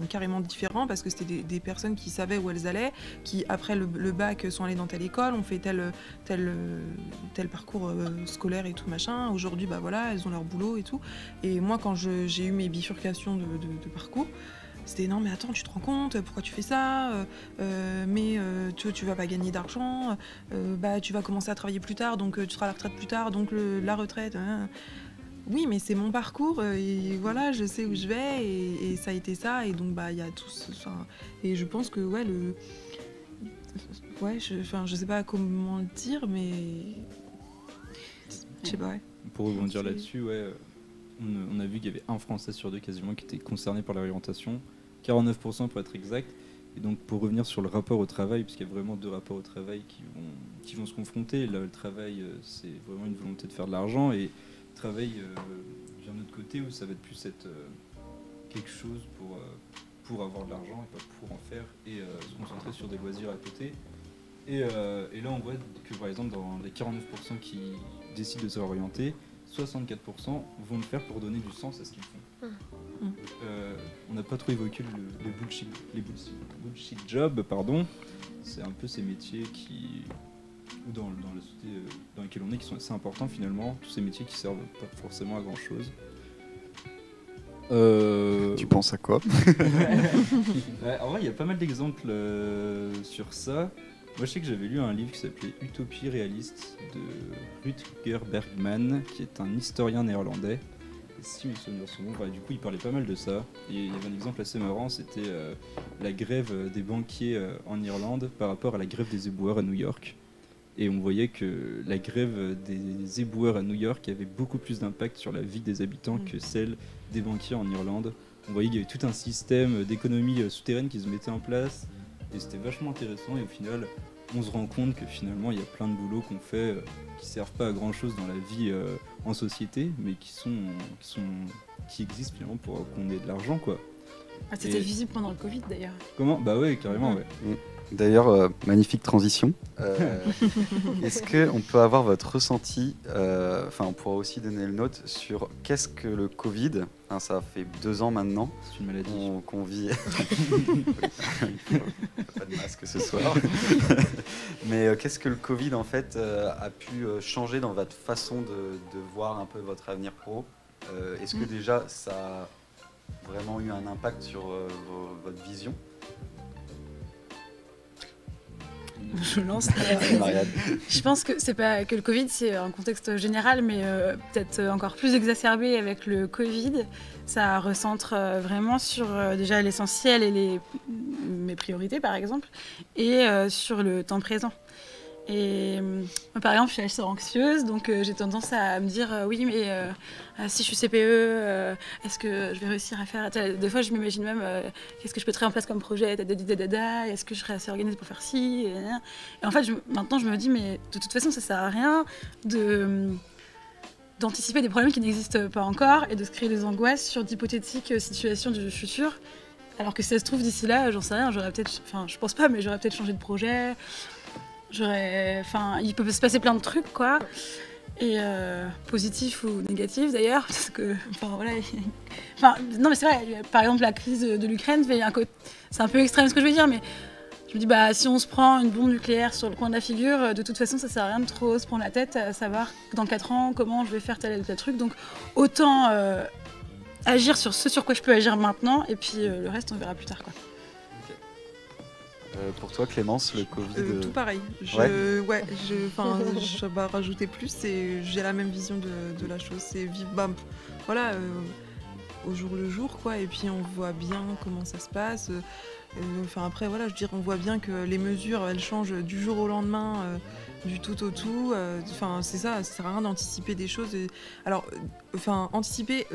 carrément différents parce que c'était des personnes qui savaient où elles allaient, qui après le bac sont allées dans telle école, ont fait tel parcours scolaire et tout machin. Aujourd'hui, bah voilà, elles ont leur boulot et tout. Et moi, quand j'ai eu mes bifurcations de parcours, c'était non mais attends, tu te rends compte, pourquoi tu fais ça, mais tu vas pas gagner d'argent, bah tu vas commencer à travailler plus tard, donc tu seras à la retraite plus tard, donc la retraite. Oui, mais c'est mon parcours et voilà, je sais où je vais et ça a été ça et donc bah il y a tout ça. Et je pense que je sais pas comment le dire, mais je sais pas. Ouais. Pour rebondir là-dessus, on a vu qu'il y avait un Français sur deux quasiment qui était concerné par la réorientation, 49% pour être exact. Et donc pour revenir sur le rapport au travail, puisqu'il y a vraiment deux rapports au travail qui vont se confronter. Là, le travail, c'est vraiment une volonté de faire de l'argent et le travail vient de notre côté où ça va être plus être quelque chose pour avoir de l'argent et pas pour en faire et se concentrer sur des loisirs à côté. Et là, on voit que par exemple, dans les 49% qui décident de se réorienter, 64% vont le faire pour donner du sens à ce qu'ils font. On n'a pas trop évoqué les bullshit jobs, pardon. C'est un peu ces métiers ou dans la société dans laquelle on est, qui sont assez importants finalement. Tous ces métiers qui servent pas forcément à grand chose. Tu penses à quoi? En vrai, il y a pas mal d'exemples sur ça. Moi, je sais que j'avais lu un livre qui s'appelait Utopie réaliste de Rutger Bregman, qui est un historien néerlandais. Et si mes souvenirs sont bons, du coup, il parlait pas mal de ça. Et il y avait un exemple assez marrant, c'était la grève des banquiers en Irlande par rapport à la grève des éboueurs à New York. Et on voyait que la grève des éboueurs à New York avait beaucoup plus d'impact sur la vie des habitants que celle des banquiers en Irlande. On voyait qu'il y avait tout un système d'économie souterraine qui se mettait en place. Et c'était vachement intéressant et au final, on se rend compte que finalement, il y a plein de boulots qu'on fait qui servent pas à grand chose dans la vie en société, mais qui existent finalement pour qu'on ait de l'argent, quoi. Ah, c'était visible pendant le Covid d'ailleurs. Comment ? Bah ouais, carrément, ouais. D'ailleurs, magnifique transition. Est-ce qu'on peut avoir votre ressenti, on pourra aussi donner le note sur qu'est-ce que le Covid, ça fait 2 ans maintenant, c'est une maladie qu'on vit. Pas de masque ce soir. Mais qu'est-ce que le Covid en fait a pu changer dans votre façon de voir un peu votre avenir pro? Est-ce que déjà ça a vraiment eu un impact sur votre vision? Je lance. Je pense que c'est pas que le Covid, c'est un contexte général, mais peut-être encore plus exacerbé avec le Covid. Ça recentre vraiment sur déjà l'essentiel et mes priorités, par exemple, et sur le temps présent. Et moi, par exemple, je suis assez anxieuse, donc j'ai tendance à me dire oui, mais si je suis CPE, est-ce que je vais réussir à faire... Des fois, je m'imagine même qu'est-ce que je peux mettre en place comme projet, est-ce que je serai assez organisée pour faire ci et en fait, maintenant, je me dis, mais de toute façon, ça sert à rien d'anticiper des problèmes qui n'existent pas encore et de se créer des angoisses sur d'hypothétiques situations du futur. Alors que si ça se trouve, d'ici là, j'en sais rien, j'aurais peut-être... Enfin, je pense pas, mais j'aurais peut-être changé de projet... il peut se passer plein de trucs, quoi. Et positifs ou négatifs d'ailleurs, parce que, non mais c'est vrai, par exemple la crise de l'Ukraine, c'est un peu extrême ce que je veux dire, mais je me dis, si on se prend une bombe nucléaire sur le coin de la figure, de toute façon ça sert à rien de trop se prendre la tête à savoir dans 4 ans comment je vais faire tel ou tel truc, donc autant agir sur ce sur quoi je peux agir maintenant, et puis le reste on verra plus tard, quoi. Pour toi, Clémence, le Covid... Tout pareil. Je vais pas rajouter plus. J'ai la même vision de la chose. C'est vivre, au jour le jour, quoi. Et puis on voit bien comment ça se passe. Après, voilà, je veux dire, on voit bien que les mesures, elles changent du jour au lendemain, du tout au tout. C'est ça sert à rien d'anticiper des choses. Anticiper,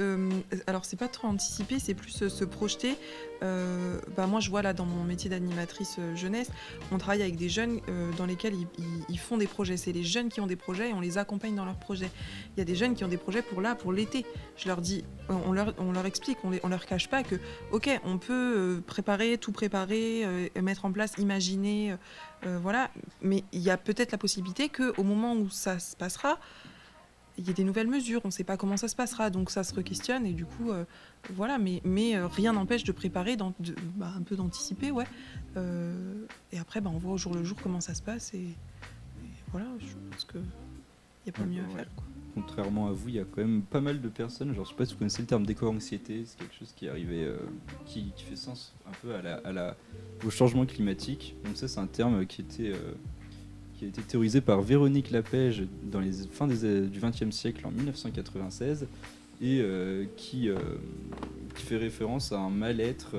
alors c'est pas trop anticiper, c'est plus se projeter. Moi, je vois là dans mon métier d'animatrice jeunesse, on travaille avec des jeunes dans lesquels ils font des projets. C'est les jeunes qui ont des projets et on les accompagne dans leurs projets. Il y a des jeunes qui ont des projets pour l'été. Je leur dis, on leur explique, on leur cache pas que, ok, on peut tout préparer, mettre en place, imaginer, mais il y a peut-être la possibilité qu'au moment où ça se passera, il y a des nouvelles mesures, on ne sait pas comment ça se passera, donc ça se re-questionne et du coup, voilà, mais rien n'empêche de préparer, un peu d'anticiper, ouais. Et après, on voit au jour le jour comment ça se passe et voilà, je pense qu'il n'y a pas mieux à faire, quoi. Contrairement à vous, il y a quand même pas mal de personnes, genre je sais pas si vous connaissez le terme d'éco-anxiété, c'est quelque chose qui est arrivé, qui fait sens un peu au changement climatique. Donc ça c'est un terme qui a été théorisé par Véronique Lapège dans les fins du XXe siècle en 1996 et qui fait référence à un mal-être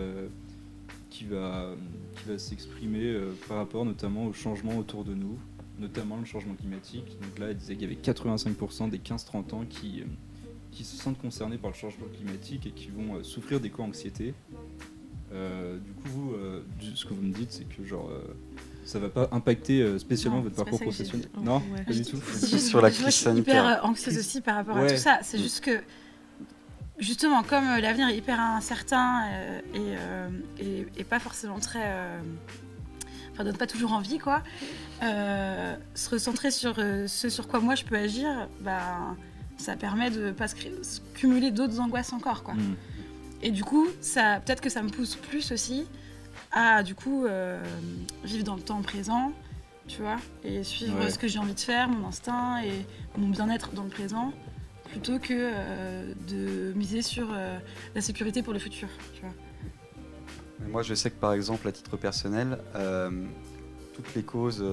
qui va s'exprimer par rapport notamment au changement autour de nous, notamment le changement climatique. Donc là, elle disait qu'il y avait 85% des 15-30 ans qui se sentent concernés par le changement climatique et qui vont souffrir d'éco-anxiété. Du coup, vous, ce que vous me dites, c'est que genre, ça va pas impacter spécialement votre parcours professionnel. Non, pas du tout. Sur la crise sanitaire. Hyper anxieuse aussi par rapport à tout ça. C'est juste que, justement, comme l'avenir est hyper incertain et pas forcément très... donne pas toujours envie, quoi. Se recentrer sur ce sur quoi moi je peux agir, ça permet de pas se cumuler d'autres angoisses encore, quoi. Et du coup, peut-être que ça me pousse plus aussi à vivre dans le temps présent, tu vois, et suivre ce que j'ai envie de faire, mon instinct et mon bien-être dans le présent, plutôt que de miser sur la sécurité pour le futur, tu vois. Moi, je sais que par exemple, à titre personnel, toutes les causes,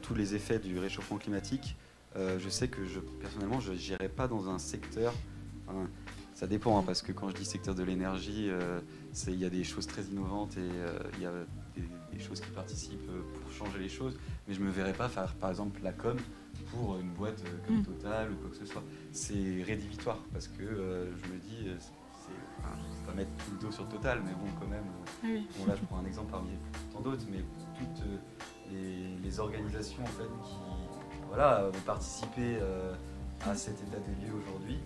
tous les effets du réchauffement climatique, je sais que personnellement, je n'irai pas dans un secteur. Ça dépend, parce que quand je dis secteur de l'énergie, il y a des choses très innovantes et il y a des choses qui participent pour changer les choses, mais je ne me verrais pas faire par exemple la com pour une boîte comme Total ou quoi que ce soit. C'est rédhibitoire parce que je me dis, je ne vais pas mettre tout le dos sur Total, mais bon, quand même. Bon, là, je prends un exemple parmi tant d'autres, mais toutes les organisations en fait, qui vont participer à cet état des lieux aujourd'hui.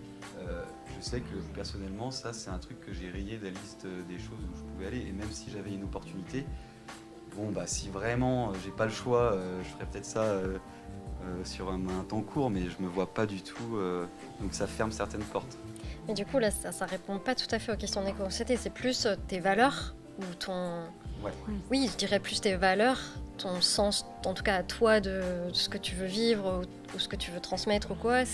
Je sais que personnellement, ça c'est un truc que j'ai rayé de la liste des choses où je pouvais aller, et même si j'avais une opportunité, si vraiment j'ai pas le choix, je ferais peut-être ça sur un temps court, mais je me vois pas du tout, donc ça ferme certaines portes. Mais du coup là ça répond pas tout à fait aux questions d'éco-anxiété, c'est plus tes valeurs ou ton... Oui, je dirais plus tes valeurs, ton sens, en tout cas à toi de ce que tu veux vivre ou ce que tu veux transmettre ou quoi,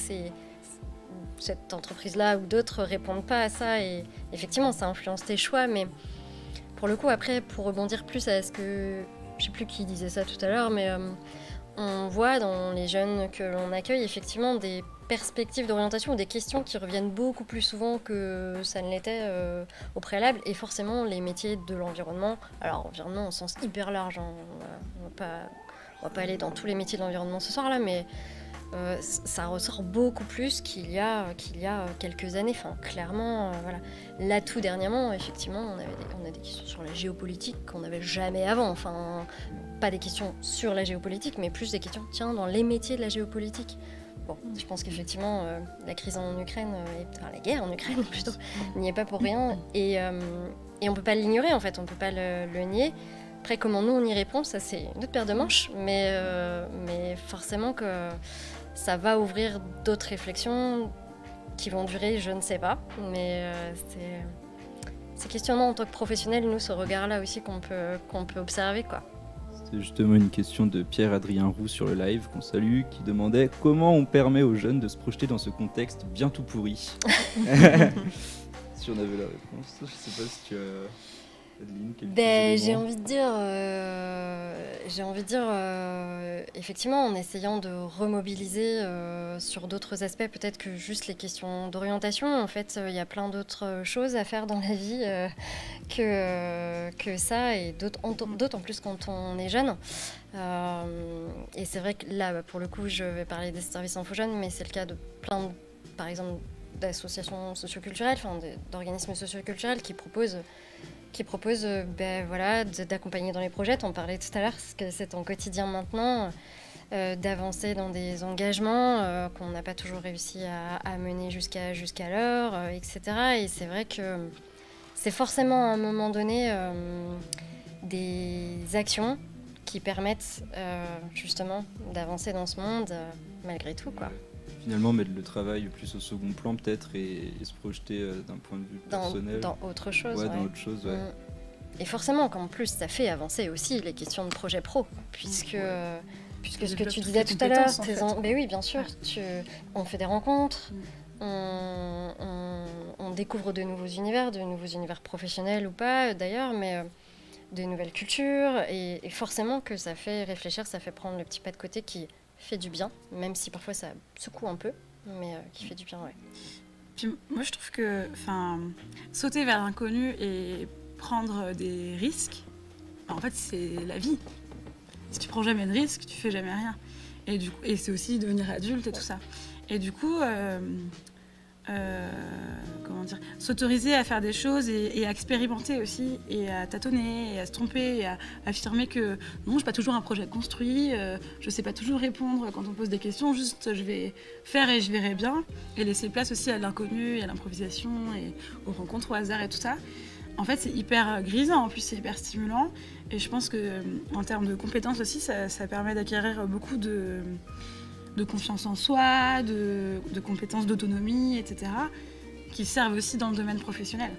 cette entreprise-là ou d'autres répondent pas à ça et effectivement ça influence tes choix, mais pour le coup après, pour rebondir plus à ce que, je sais plus qui disait ça tout à l'heure, mais on voit dans les jeunes que l'on accueille effectivement des perspectives d'orientation ou des questions qui reviennent beaucoup plus souvent que ça ne l'était au préalable, et forcément les métiers de l'environnement, alors environnement au sens hyper large, on va pas aller dans tous les métiers de l'environnement ce soir là, mais ça ressort beaucoup plus qu'il y a quelques années. Enfin, clairement, voilà. Là, tout dernièrement, effectivement, on a des questions sur la géopolitique qu'on n'avait jamais avant. Enfin, pas des questions sur la géopolitique, mais plus des questions, dans les métiers de la géopolitique. Bon, je pense qu'effectivement, la crise en Ukraine, la guerre en Ukraine plutôt, n'y est pas pour rien. Et on ne peut pas l'ignorer, en fait, on ne peut pas le nier. Après, comment nous, on y répond, ça, c'est une autre paire de manches, mais forcément que ça va ouvrir d'autres réflexions qui vont durer, je ne sais pas. Mais c'est questionnement en tant que professionnel, nous, ce regard-là aussi qu'on peut observer, quoi. C'était justement une question de Pierre-Adrien Roux sur le live, qu'on salue, qui demandait comment on permet aux jeunes de se projeter dans ce contexte bien tout pourri. Si on avait la réponse, je sais pas si tu as... J'ai envie de dire, effectivement, en essayant de remobiliser sur d'autres aspects, peut-être que juste les questions d'orientation. En fait, il y a plein d'autres choses à faire dans la vie que ça, et d'autant plus quand on est jeune. Et c'est vrai que là, pour le coup, je vais parler des services info jeunes, mais c'est le cas de plein, par exemple, d'associations socioculturelles, d'organismes socioculturels qui proposent d'accompagner dans les projets. On parlait tout à l'heure, parce que c'est ton quotidien maintenant, d'avancer dans des engagements qu'on n'a pas toujours réussi à mener jusqu'à l'heure, etc. Et c'est vrai que c'est forcément à un moment donné des actions qui permettent justement d'avancer dans ce monde malgré tout, quoi. Finalement, mettre le travail plus au second plan peut-être et se projeter d'un point de vue personnel. Dans autre chose. Ouais, dans autre chose, ouais. Et forcément, qu'en plus, ça fait avancer aussi les questions de projet pro, puisque ce que tu disais tout à l'heure, mais oui, bien sûr, on fait des rencontres, on découvre de nouveaux univers professionnels ou pas d'ailleurs, mais de nouvelles cultures, et forcément que ça fait réfléchir, ça fait prendre le petit pas de côté qui fait du bien, même si parfois ça secoue un peu, mais qui fait du bien, ouais. Puis moi je trouve que sauter vers l'inconnu et prendre des risques, en fait c'est la vie. Si tu prends jamais de risques, tu fais jamais rien. Et c'est aussi devenir adulte et tout ça. Et du coup, s'autoriser à faire des choses et à expérimenter aussi, et à tâtonner, et à se tromper, et à affirmer que non, je n'ai pas toujours un projet construit, je ne sais pas toujours répondre quand on pose des questions, juste je vais faire et je verrai bien, et laisser place aussi à l'inconnu, et à l'improvisation, et aux rencontres au hasard et tout ça. En fait, c'est hyper grisant, en plus c'est hyper stimulant, et je pense qu'en termes de compétences aussi, ça permet d'acquérir beaucoup de confiance en soi, de compétences d'autonomie, etc., qui servent aussi dans le domaine professionnel.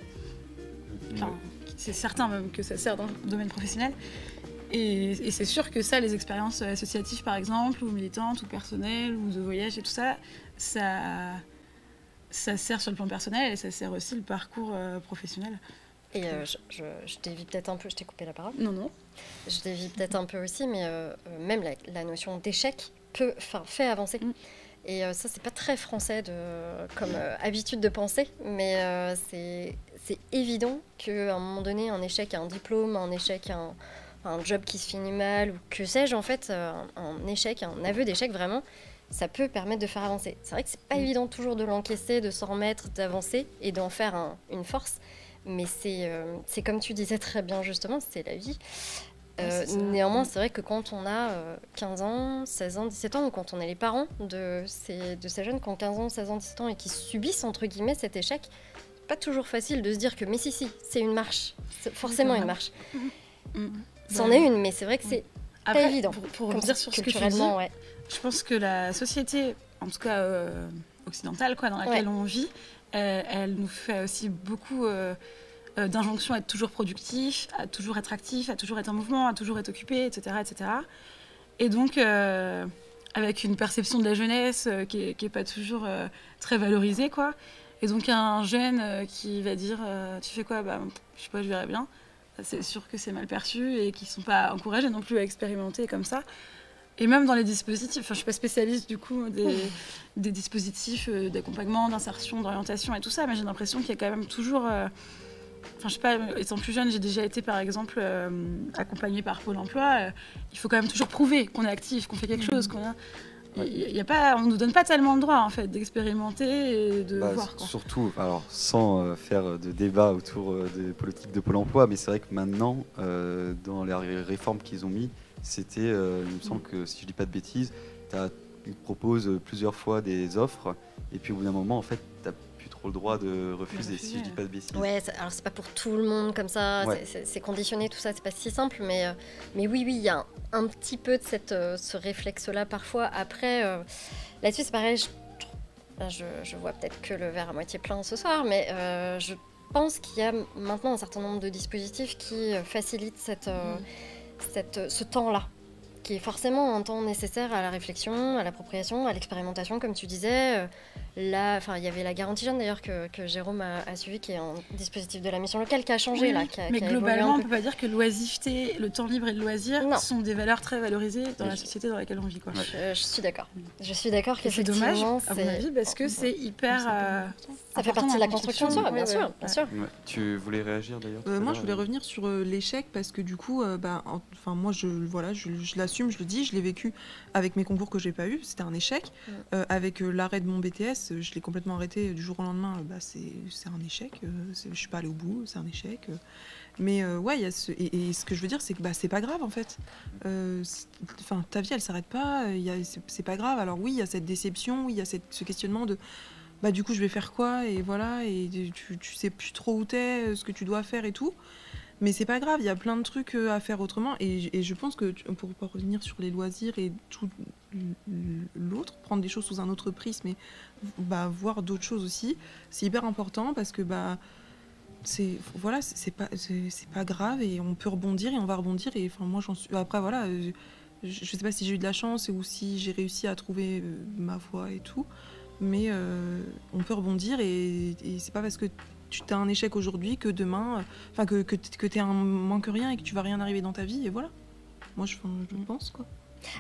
Enfin, c'est certain même que ça sert dans le domaine professionnel. Et c'est sûr que ça, les expériences associatives par exemple, ou militantes, ou personnelles, ou de voyage et tout ça, ça sert sur le plan personnel et ça sert aussi le parcours professionnel. Et je dévie peut-être un peu, je t'ai coupé la parole. Non. Je dévie peut-être un peu aussi, mais même la notion d'échec fait avancer. Et ça, c'est pas très français comme habitude de penser, mais c'est évident qu'à un moment donné, un échec à un diplôme, un échec à un job qui se finit mal, ou que sais-je, en fait, un échec, un aveu d'échec, vraiment, ça peut permettre de faire avancer. C'est vrai que c'est pas évident toujours de l'encaisser, de s'en remettre, d'avancer et d'en faire une force, mais c'est comme tu disais très bien justement, c'est la vie. Néanmoins, c'est vrai que quand on a 15 ans, 16 ans, 17 ans, ou quand on est les parents de ces jeunes qui ont 15 ans, 16 ans, 17 ans et qui subissent, entre guillemets, cet échec, c'est pas toujours facile de se dire que, mais si, c'est une marche, c'est forcément une marche. C'en est une, mais c'est vrai que c'est pas évident. Pour revenir sur ce que tu dis, je pense que la société, en tout cas occidentale, dans laquelle on vit, elle nous fait aussi beaucoup d'injonction à être toujours productif, à toujours être actif, à toujours être en mouvement, à toujours être occupé, etc. etc. Et donc, avec une perception de la jeunesse qui est pas toujours très valorisée, quoi. Et donc, un jeune qui va dire « Tu fais quoi ?» Je sais pas, je verrai bien. C'est sûr que c'est mal perçu et qu'ils sont pas encouragés non plus à expérimenter comme ça. Et même dans les dispositifs, je suis pas spécialiste du coup des dispositifs d'accompagnement, d'insertion, d'orientation et tout ça, mais j'ai l'impression qu'il y a quand même toujours... je sais pas, étant plus jeune, j'ai déjà été par exemple accompagnée par Pôle emploi. Il faut quand même toujours prouver qu'on est actif, qu'on fait quelque chose. On ne nous donne pas tellement le droit en fait d'expérimenter et de voir. Quoi. Surtout, alors sans faire de débat autour des politiques de Pôle emploi, mais c'est vrai que maintenant, dans les réformes qu'ils ont mis, c'était, il me semble que si je dis pas de bêtises, ils te proposent plusieurs fois des offres, et puis au bout d'un moment, en fait, t'as plus trop le droit de refuser, si je dis pas de bêtises. Ouais, alors c'est pas pour tout le monde comme ça, c'est conditionné, tout ça, c'est pas si simple, mais oui, il y a un petit peu de ce réflexe-là parfois. Après, là-dessus, c'est pareil, je vois peut-être que le verre à moitié plein ce soir, mais je pense qu'il y a maintenant un certain nombre de dispositifs qui facilitent ce temps-là, qui est forcément un temps nécessaire à la réflexion, à l'appropriation, à l'expérimentation, comme tu disais. Il y avait la garantie jeune d'ailleurs que Jérôme a suivi, qui est un dispositif de la mission locale qui a changé. Mais globalement, on ne peut pas dire que l'oisiveté, le temps libre et le loisir sont des valeurs très valorisées dans la société dans laquelle on vit. Quoi. Je suis d'accord. Je suis d'accord que c'est dommage, à mon avis, parce que c'est hyper... ça fait partie de la construction de soi, bien sûr. Ouais. Tu voulais réagir d'ailleurs moi, je voulais revenir sur l'échec, parce que du coup, moi, je l'assume, je le dis, je l'ai vécu avec mes concours que j'ai pas eu, c'était un échec. Avec l'arrêt de mon BTS, je l'ai complètement arrêté du jour au lendemain, c'est un échec, je suis pas allée au bout, c'est un échec. Mais il y a et ce que je veux dire, c'est que c'est pas grave en fait. Ta vie elle s'arrête pas, c'est pas grave. Alors oui, il y a cette déception, il y a ce questionnement de du coup je vais faire quoi, et voilà, et tu sais plus trop où t'es, ce que tu dois faire et tout. Mais c'est pas grave, il y a plein de trucs à faire autrement, et je pense que pour revenir sur les loisirs et l'autre, prendre des choses sous un autre prisme et voir d'autres choses aussi. C'est hyper important parce que c'est pas grave et on peut rebondir et on va rebondir. Et enfin, moi, j'en suis. Après, voilà, je sais pas si j'ai eu de la chance ou si j'ai réussi à trouver ma voie et tout, mais on peut rebondir et c'est pas parce que tu as un échec aujourd'hui que demain, que t'es un manque rien et que tu vas rien arriver dans ta vie. Et voilà. Moi, je pense, quoi.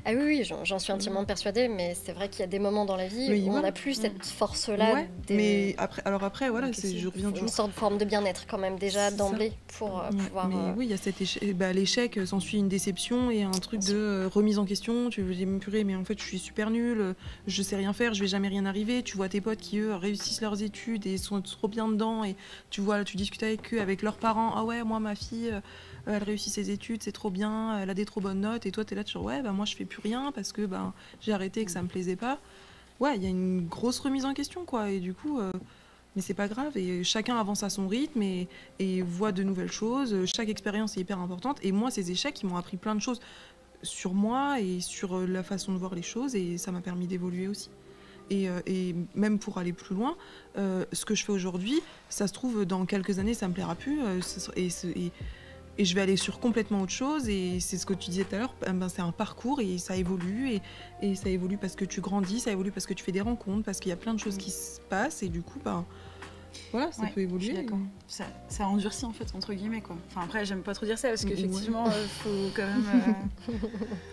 Ah oui, j'en suis intimement persuadée, mais c'est vrai qu'il y a des moments dans la vie où on n'a plus cette force-là. Ouais, mais après, voilà, je reviens toujours. Une sorte de forme de bien-être quand même déjà d'emblée pour pouvoir... Mais oui, il y a cet échec. L'échec, s'ensuit une déception et un truc de remise en question. Tu veux dire, purée, mais en fait, je suis super nulle, je sais rien faire, je vais jamais rien arriver. Tu vois tes potes qui, eux, réussissent leurs études et sont trop bien dedans et tu discutes avec eux, avec leurs parents. Ah ouais, moi, ma fille... elle réussit ses études, c'est trop bien, elle a des trop bonnes notes, et toi t'es là sur moi je fais plus rien parce que j'ai arrêté et que ça me plaisait pas. Ouais, il y a une grosse remise en question, quoi, et du coup, mais c'est pas grave, et chacun avance à son rythme et voit de nouvelles choses, chaque expérience est hyper importante, et moi ces échecs, ils m'ont appris plein de choses sur moi et sur la façon de voir les choses, et ça m'a permis d'évoluer aussi. Et même pour aller plus loin, ce que je fais aujourd'hui, ça se trouve, dans quelques années, ça me plaira plus, et je vais aller sur complètement autre chose, et c'est ce que tu disais tout à l'heure, c'est un parcours et ça évolue, et ça évolue parce que tu grandis, ça évolue parce que tu fais des rencontres, parce qu'il y a plein de choses qui se passent, et du coup, voilà, ça peut évoluer. D'accord. Ça endurcit en fait, entre guillemets, quoi. Enfin, après, j'aime pas trop dire ça parce qu'effectivement, faut quand même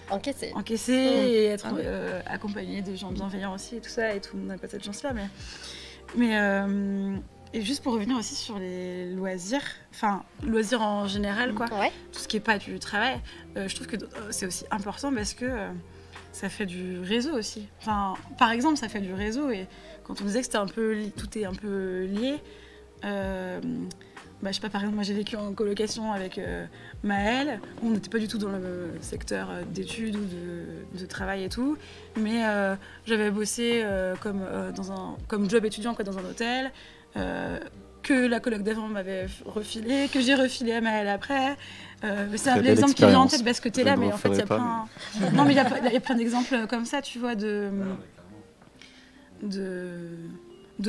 encaisser et être accompagné de gens bienveillants aussi, et tout ça, et tout le monde n'a pas cette chance-là, mais et juste pour revenir aussi sur les loisirs, enfin, loisirs en général, quoi, tout ce qui n'est pas du travail, je trouve que c'est aussi important parce que ça fait du réseau aussi. Enfin, par exemple, ça fait du réseau, et quand on disait que tout est un peu lié, je sais pas, par exemple, moi j'ai vécu en colocation avec Maëlle, on n'était pas du tout dans le secteur d'études ou de travail et tout, mais j'avais bossé comme job étudiant, quoi, dans un hôtel, que la coloc d'avant m'avait refilé, que j'ai refilé à Maëlle après. C'est un l'exemple qui vient en tête parce que tu es là, mais en fait il y a plein... Non, mais il y a plein d'exemples comme ça, tu vois, de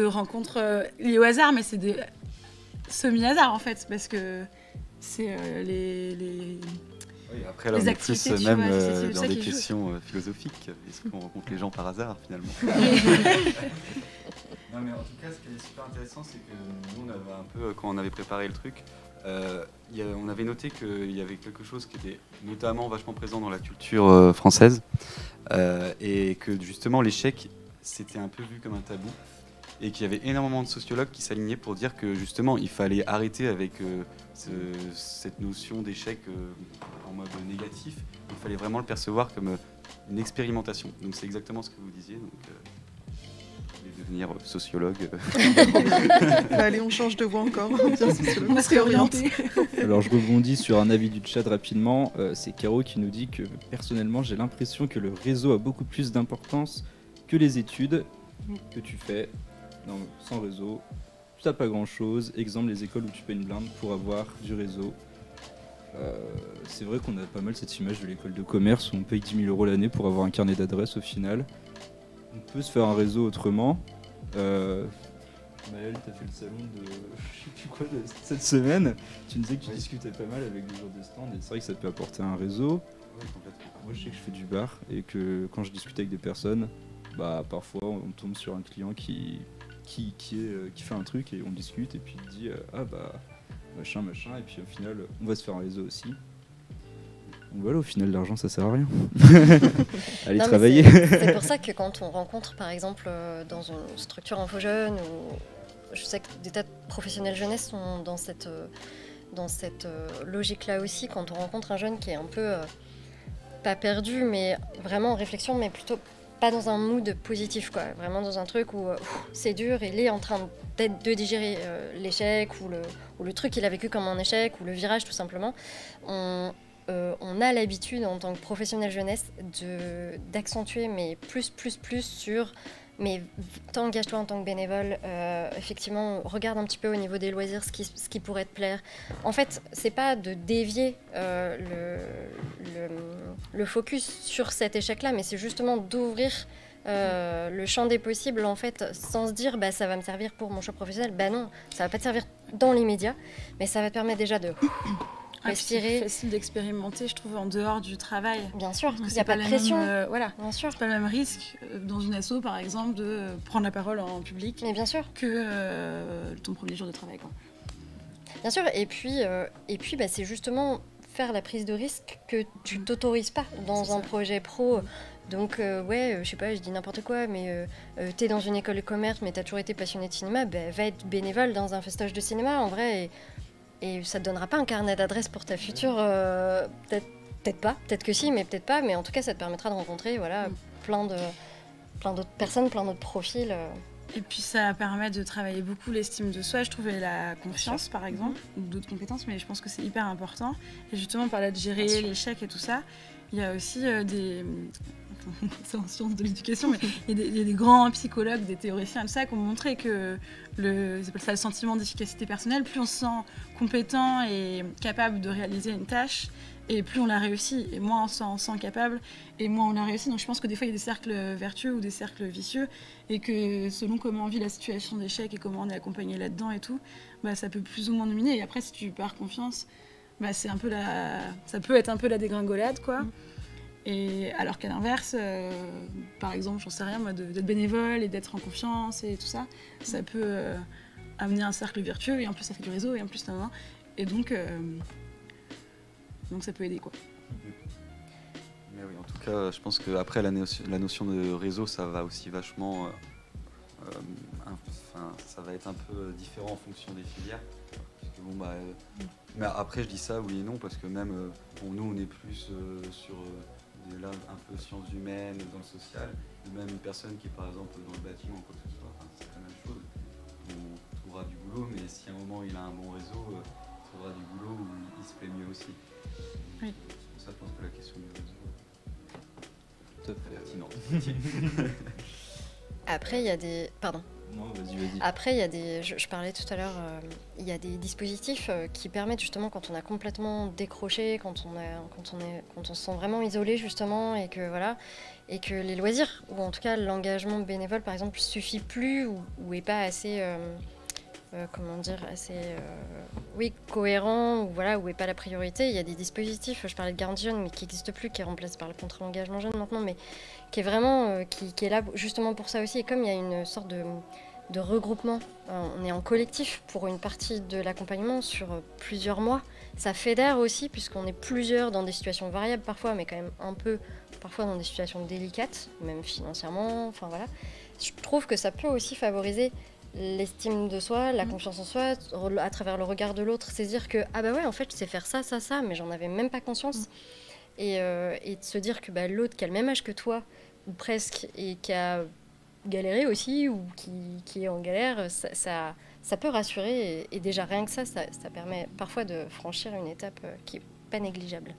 rencontres liées au hasard, mais c'est des semi-hasards en fait, parce que c'est les après, là, on est plus même dans des questions philosophiques. Est-ce qu'on rencontre les gens par hasard, finalement? Non, mais en tout cas, ce qui est super intéressant, c'est que nous, on avait un peu, quand on avait préparé le truc, on avait noté qu'il y avait quelque chose qui était notamment vachement présent dans la culture française, et que justement, l'échec, c'était un peu vu comme un tabou, et qu'il y avait énormément de sociologues qui s'alignaient pour dire que justement, il fallait arrêter avec cette notion d'échec en mode négatif. Il fallait vraiment le percevoir comme une expérimentation. Donc c'est exactement ce que vous disiez. Donc, devenir sociologue. Allez, on change de voie encore. On va se réorienter. Alors je rebondis sur un avis du chat rapidement. C'est Caro qui nous dit que personnellement j'ai l'impression que le réseau a beaucoup plus d'importance que les études que tu fais. Non, sans réseau, tu n'as pas grand chose. Exemple, les écoles où tu payes une blinde pour avoir du réseau. C'est vrai qu'on a pas mal cette image de l'école de commerce où on paye 10 000 € l'année pour avoir un carnet d'adresses au final. On peut se faire un réseau autrement. Maëlle, tu as fait le salon de je sais plus quoi cette semaine. Tu me disais que tu discutais pas mal avec des gens de stand, et c'est vrai que ça peut apporter un réseau. Moi je sais que je fais du bar et que quand je discute avec des personnes, parfois on tombe sur un client qui fait un truc et on discute et puis il dit machin, et puis au final on va se faire un réseau aussi. Donc voilà, au final l'argent ça sert à rien. Allez travailler. C'est pour ça que quand on rencontre par exemple dans une structure info-jeune, ou je sais que des tas de professionnels jeunesse sont dans cette logique-là aussi, quand on rencontre un jeune qui est un peu pas perdu, mais vraiment en réflexion, mais plutôt pas dans un mood positif, quoi. Vraiment dans un truc où c'est dur, il est en train de digérer l'échec ou le truc qu'il a vécu comme un échec, ou le virage tout simplement. On a l'habitude en tant que professionnel jeunesse d'accentuer, mais plus sur Mais t'engage-toi en tant que bénévole, effectivement, regarde un petit peu au niveau des loisirs ce qui pourrait te plaire. En fait, c'est pas de dévier le focus sur cet échec-là, mais c'est justement d'ouvrir le champ des possibles, en fait, sans se dire bah, ça va me servir pour mon choix professionnel. Bah non, ça va pas te servir dans l'immédiat, mais ça va te permettre déjà de respirer. C'est facile d'expérimenter, je trouve, en dehors du travail. Bien sûr, Parce que il n'y a pas de la pression. même, voilà. Bien sûr. C'est pas le même risque dans une asso, par exemple, de prendre la parole en public Mais bien sûr. que ton premier jour de travail, quoi. Bien sûr, et puis bah, c'est justement faire la prise de risque que tu t'autorises pas dans un projet pro. Donc je sais pas, je dis n'importe quoi, mais t'es dans une école de commerce, mais t'as toujours été passionné de cinéma, bah, va être bénévole dans un festoche de cinéma, en vrai, et ça te donnera pas un carnet d'adresses pour ta future, peut-être pas, peut-être que si, mais peut-être pas, mais en tout cas ça te permettra de rencontrer plein d'autres personnes, plein d'autres profils. Et puis ça permet de travailler beaucoup l'estime de soi, je trouve, et la confiance par exemple, ou d'autres compétences, mais je pense que c'est hyper important. Et justement, on parlait de gérer l'échec et tout ça, il y a aussi c'est en sciences de l'éducation, mais il y a des grands psychologues, des théoriciens, tout ça, qui ont montré que ils appellent ça le sentiment d'efficacité personnelle, plus on se sent compétent et capable de réaliser une tâche, et plus on l'a réussi, et moins on se sent capable, et moins on l'a réussi. Donc je pense que des fois il y a des cercles vertueux ou des cercles vicieux, et que selon comment on vit la situation d'échec et comment on est accompagné là-dedans et tout, bah, ça peut plus ou moins dominer. Et après, si tu perds confiance, bah, ça peut être un peu la dégringolade, quoi. Et alors qu'à l'inverse, par exemple, j'en sais rien, moi, d'être bénévole et d'être en confiance et tout ça, ça peut amener un cercle vertueux, et en plus ça fait du réseau, et en plus et donc ça peut aider, quoi. Mais oui, en tout cas, je pense qu'après la notion de réseau, ça va aussi vachement, ça va être un peu différent en fonction des filières. Parce que, mais après, je dis ça oui et non, parce que même nous, on est plus sur là un peu sciences humaines, dans le social, et même une personne qui est par exemple dans le bâtiment ou quoi que ce soit, c'est la même chose. On trouvera du boulot, mais si à un moment il a un bon réseau, il trouvera du boulot où il se plaît mieux aussi. Oui. C'est pour ça que je pense que la question du réseau est tout à fait pertinente. Après, il y a des... Pardon. Non, vas-y. Après, il y a des... Je parlais tout à l'heure, il y a des dispositifs qui permettent justement, quand on a complètement décroché, quand on se sent vraiment isolé justement, et que voilà, et que les loisirs, ou en tout cas l'engagement bénévole par exemple, suffit plus ou est pas assez... cohérent, ou voilà, où est pas la priorité. Il y a des dispositifs, je parlais de Garantie Jeune, mais qui n'existe plus, qui est remplacé par le contrat d'engagement jeune maintenant, mais qui est vraiment, qui est là justement pour ça aussi. Et comme il y a une sorte de regroupement, on est en collectif pour une partie de l'accompagnement sur plusieurs mois, ça fédère aussi, puisqu'on est plusieurs dans des situations variables parfois, mais quand même un peu, parfois dans des situations délicates, même financièrement, enfin voilà. Je trouve que ça peut aussi favoriser l'estime de soi, la confiance en soi, à travers le regard de l'autre, saisir que ah bah ouais, en fait je sais faire ça, mais j'en avais même pas conscience. Et de se dire que bah, l'autre qui a le même âge que toi, ou presque, et qui a galéré aussi, ou qui est en galère, ça peut rassurer, et déjà rien que ça permet parfois de franchir une étape qui est pas négligeable.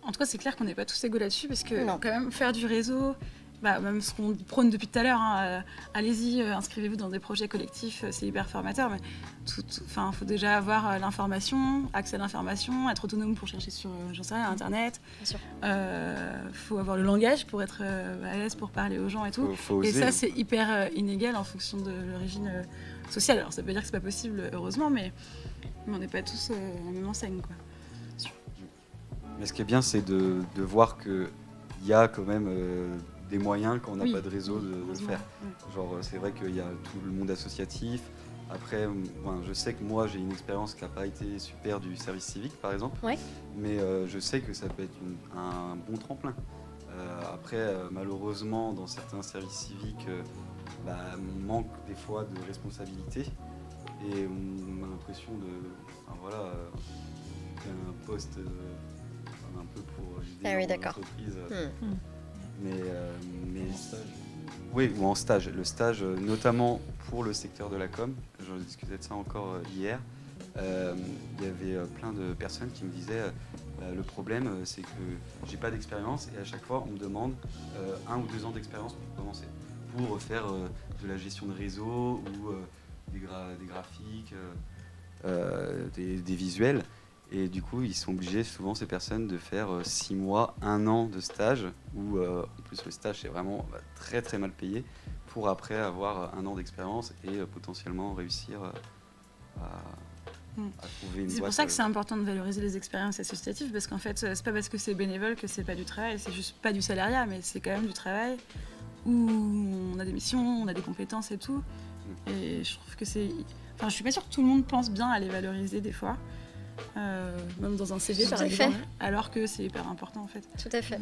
En tout cas, c'est clair qu'on n'est pas tous égaux là-dessus, parce que Non. quand même faire du réseau, même ce qu'on prône depuis tout à l'heure, allez-y, inscrivez-vous dans des projets collectifs, c'est hyper formateur, mais il faut déjà avoir l'information, accès à l'information, être autonome pour chercher sur, j'en sais rien, Internet. Bien sûr. Faut avoir le langage pour être à l'aise pour parler aux gens et tout. Faut oser, et ça, hein. c'est hyper inégal en fonction de l'origine sociale. Alors ça veut dire que c'est pas possible, heureusement, mais on n'est pas tous la même enseigne, quoi. Mais ce qui est bien, c'est de voir qu'il y a quand même des moyens quand on n'a pas de réseau de le faire. Genre, c'est vrai qu'il y a tout le monde associatif. Après, je sais que moi, j'ai une expérience qui n'a pas été super du service civique, par exemple. Ouais. Mais je sais que ça peut être un bon tremplin. Après, malheureusement, dans certains services civiques, manque des fois de responsabilité. Et on a l'impression un poste un peu pour l'idée dans l'entreprise. Mais oui, ou en stage. Le stage, notamment pour le secteur de la com, j'en discutais de ça encore hier. Il y avait plein de personnes qui me disaient le problème, c'est que j'ai pas d'expérience, et à chaque fois on me demande 1 ou 2 ans d'expérience pour commencer. pour faire de la gestion de réseau ou des graphiques, des visuels. Et du coup, ils sont obligés, souvent, ces personnes, de faire 6 mois, 1 an de stage, où en plus le stage est vraiment très très mal payé, pour après avoir 1 an d'expérience et potentiellement réussir à trouver une boîte. C'est pour ça que c'est important de valoriser les expériences associatives, parce qu'en fait, c'est pas parce que c'est bénévole que c'est pas du travail, c'est juste pas du salariat, mais c'est quand même du travail où on a des missions, on a des compétences et tout. Et je trouve que c'est... Enfin, je suis pas sûre que tout le monde pense bien à les valoriser des fois. Même dans un CV par exemple, alors que c'est hyper important en fait. Tout à fait.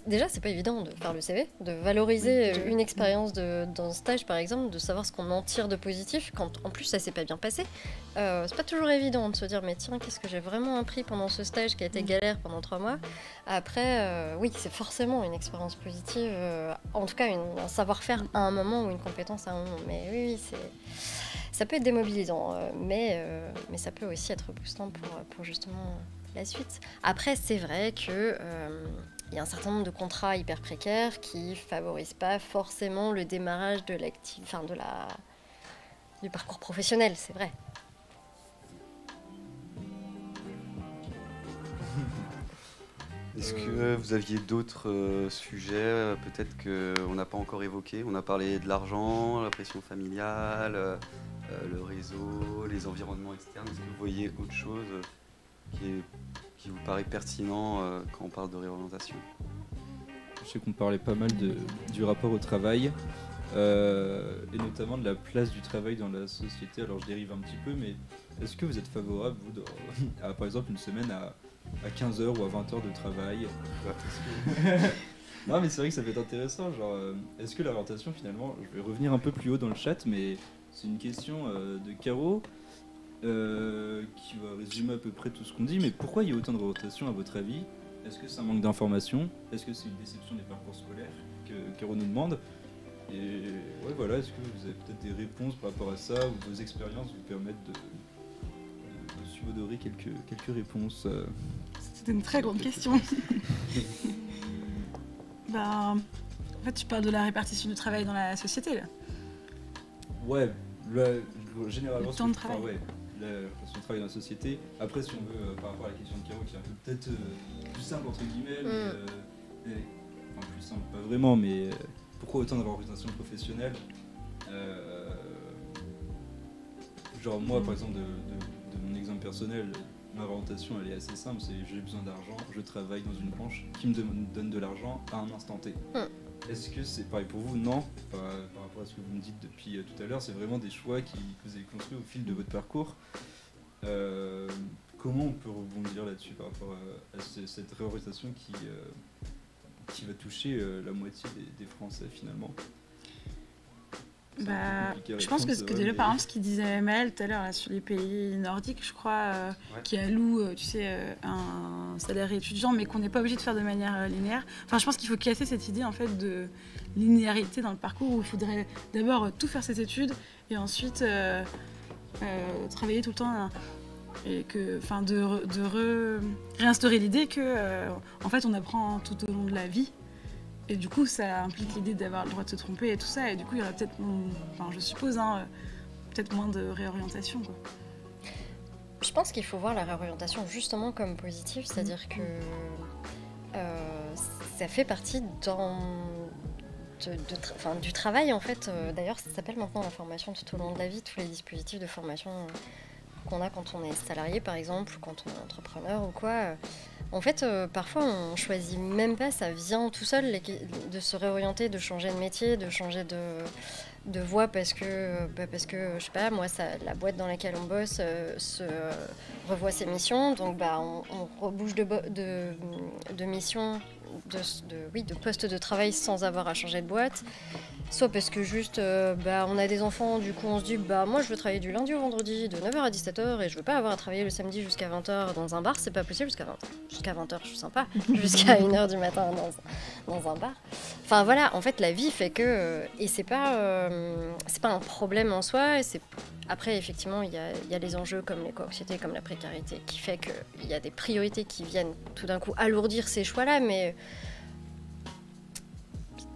Déjà, c'est pas évident de faire le CV, de valoriser une expérience d'un stage par exemple, de savoir ce qu'on en tire de positif quand en plus ça s'est pas bien passé. C'est pas toujours évident de se dire mais tiens, qu'est-ce que j'ai vraiment appris pendant ce stage qui a été galère pendant 3 mois. Après, oui, c'est forcément une expérience positive, en tout cas un savoir-faire à un moment ou une compétence à un moment. Mais oui, ça peut être démobilisant, mais ça peut aussi être boostant pour justement la suite. Après, c'est vrai que y a un certain nombre de contrats hyper précaires qui favorisent pas forcément le démarrage de du parcours professionnel, c'est vrai. Est-ce que vous aviez d'autres sujets, peut-être qu'on n'a pas encore évoqués? On a parlé de l'argent, la pression familiale, le réseau, les environnements externes. Est-ce que vous voyez autre chose qui vous paraît pertinent quand on parle de réorientation? Je sais qu'on parlait pas mal du rapport au travail, et notamment de la place du travail dans la société. Alors je dérive un petit peu, mais est-ce que vous êtes favorable, vous, à par exemple une semaine à 15 heures ou à 20 heures de travail? Non mais c'est vrai que ça peut être intéressant, genre est-ce que l'orientation finalement, je vais revenir un peu plus haut dans le chat, mais c'est une question de Caro qui va résumer à peu près tout ce qu'on dit, mais pourquoi il y a autant de réorientation à votre avis? Est-ce que c'est un manque d'information? Est-ce que c'est une déception des parcours scolaires que Caro nous demande? Et ouais voilà, est-ce que vous avez peut-être des réponses par rapport à ça, ou vos expériences vous permettent de subodorer quelques réponses? C'était une très grande question. En fait, tu parles de la répartition du travail dans la société, là. Ouais, généralement, le temps de travail. La répartition du travail dans la société. Après, si on veut, par rapport à la question de Caro, qui est un peu peut-être plus simple, entre guillemets, enfin plus simple, pas vraiment, mais pourquoi autant de réorientation professionnelle? Genre moi, par exemple, de mon exemple personnel, ma orientation elle est assez simple, c'est j'ai besoin d'argent, je travaille dans une branche qui me donne de l'argent à un instant T. Est-ce que c'est pareil pour vous? Non, par rapport à ce que vous me dites depuis tout à l'heure, c'est vraiment des choix que vous avez construits au fil de votre parcours. Comment on peut rebondir là-dessus par rapport à cette réorientation qui va toucher la moitié des Français finalement? Je pense que déjà, par exemple, ce qu'il disait Maëlle tout à l'heure sur les pays nordiques, je crois, qui allouent, tu sais, un salaire étudiant, mais qu'on n'est pas obligé de faire de manière linéaire. Enfin, je pense qu'il faut casser cette idée en fait de linéarité dans le parcours où il faudrait d'abord tout faire ses études et ensuite travailler tout le temps. Et que, enfin, de réinstaurer l'idée que, en fait, on apprend tout au long de la vie. Et du coup, ça implique l'idée d'avoir le droit de se tromper et tout ça. Et du coup, il y aura peut-être, enfin, je suppose, peut-être moins de réorientation, quoi. Je pense qu'il faut voir la réorientation justement comme positive, c'est-à-dire que ça fait partie du travail, en fait. D'ailleurs, ça s'appelle maintenant la formation tout au long de la vie, tous les dispositifs de formation qu'on a quand on est salarié, par exemple, ou quand on est entrepreneur ou quoi. En fait, parfois, on choisit même pas, ça vient tout seul de se réorienter, de changer de métier, de changer de voie parce que, je sais pas, moi, la boîte dans laquelle on bosse se revoit ses missions, donc on rebouge de mission, de poste de travail sans avoir à changer de boîte. Soit parce que juste, on a des enfants, du coup on se dit, moi je veux travailler du lundi au vendredi de 9h à 17h et je veux pas avoir à travailler le samedi jusqu'à 20h dans un bar, c'est pas possible jusqu'à 20h. Jusqu'à 20h, je suis sympa, jusqu'à 1h du matin dans un bar. Enfin voilà, en fait la vie fait que, et c'est pas un problème en soi, après effectivement il y a les enjeux comme l'éco-anxiété, comme la précarité, qui fait qu'il y a des priorités qui viennent tout d'un coup alourdir ces choix-là, mais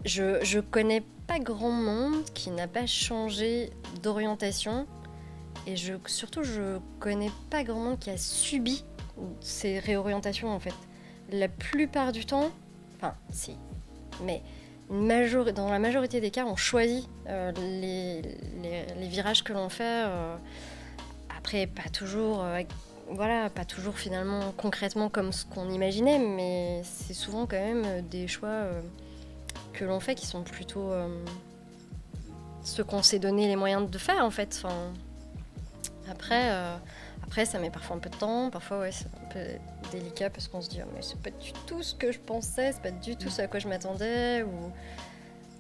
Je connais pas grand monde qui n'a pas changé d'orientation et surtout je connais pas grand monde qui a subi ces réorientations en fait. La plupart du temps, enfin si, mais dans la majorité des cas on choisit les virages que l'on fait. Après pas toujours, pas toujours finalement concrètement comme ce qu'on imaginait, mais c'est souvent quand même des choix que l'on fait qui sont plutôt ce qu'on s'est donné les moyens de faire en fait. Enfin, après ça met parfois un peu de temps, parfois c'est un peu délicat parce qu'on se dit mais c'est pas du tout ce que je pensais, c'est pas du tout ce à quoi je m'attendais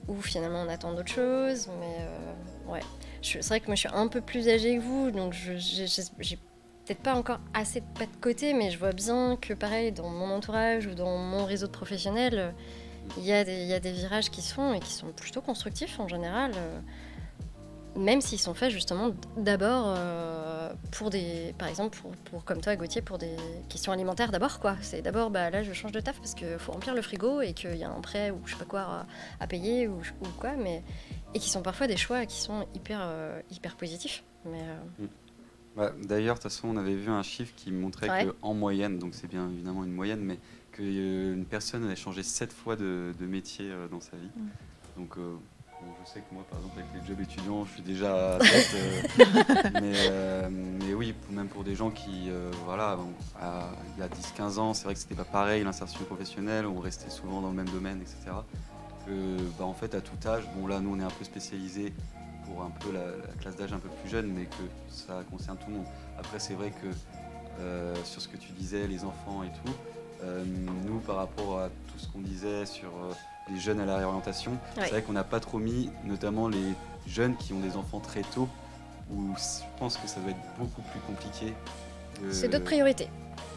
ou finalement on attend d'autres choses, mais ouais. C'est vrai que moi je suis un peu plus âgée que vous, donc j'ai peut-être pas encore assez de pas de côté, mais je vois bien que pareil dans mon entourage ou dans mon réseau de professionnels, il y a des virages qui se font et qui sont plutôt constructifs en général, même s'ils sont faits justement d'abord par exemple pour comme toi Gauthier, pour des questions alimentaires d'abord quoi. C'est d'abord là je change de taf parce qu'il faut remplir le frigo et qu'il y a un prêt ou je sais pas quoi à payer ou quoi, mais et qui sont parfois des choix qui sont hyper positifs. Mais d'ailleurs, de toute façon, on avait vu un chiffre qui montrait qu'en moyenne, donc c'est bien évidemment une moyenne, mais qu'une personne avait changé 7 fois de métier dans sa vie. Donc je sais que moi, par exemple, avec les jobs étudiants, je suis déjà à 7. Mais oui, même pour des gens qui, il y a 10-15 ans, c'est vrai que c'était pas pareil, l'insertion professionnelle, on restait souvent dans le même domaine, etc. En fait, à tout âge, là, nous, on est un peu spécialisés pour un peu la classe d'âge un peu plus jeune, mais que ça concerne tout le monde. Après, c'est vrai que sur ce que tu disais, les enfants et tout, nous, par rapport à tout ce qu'on disait sur les jeunes à la réorientation, c'est vrai qu'on n'a pas trop mis, notamment les jeunes qui ont des enfants très tôt, où je pense que ça doit être beaucoup plus compliqué. C'est d'autres priorités.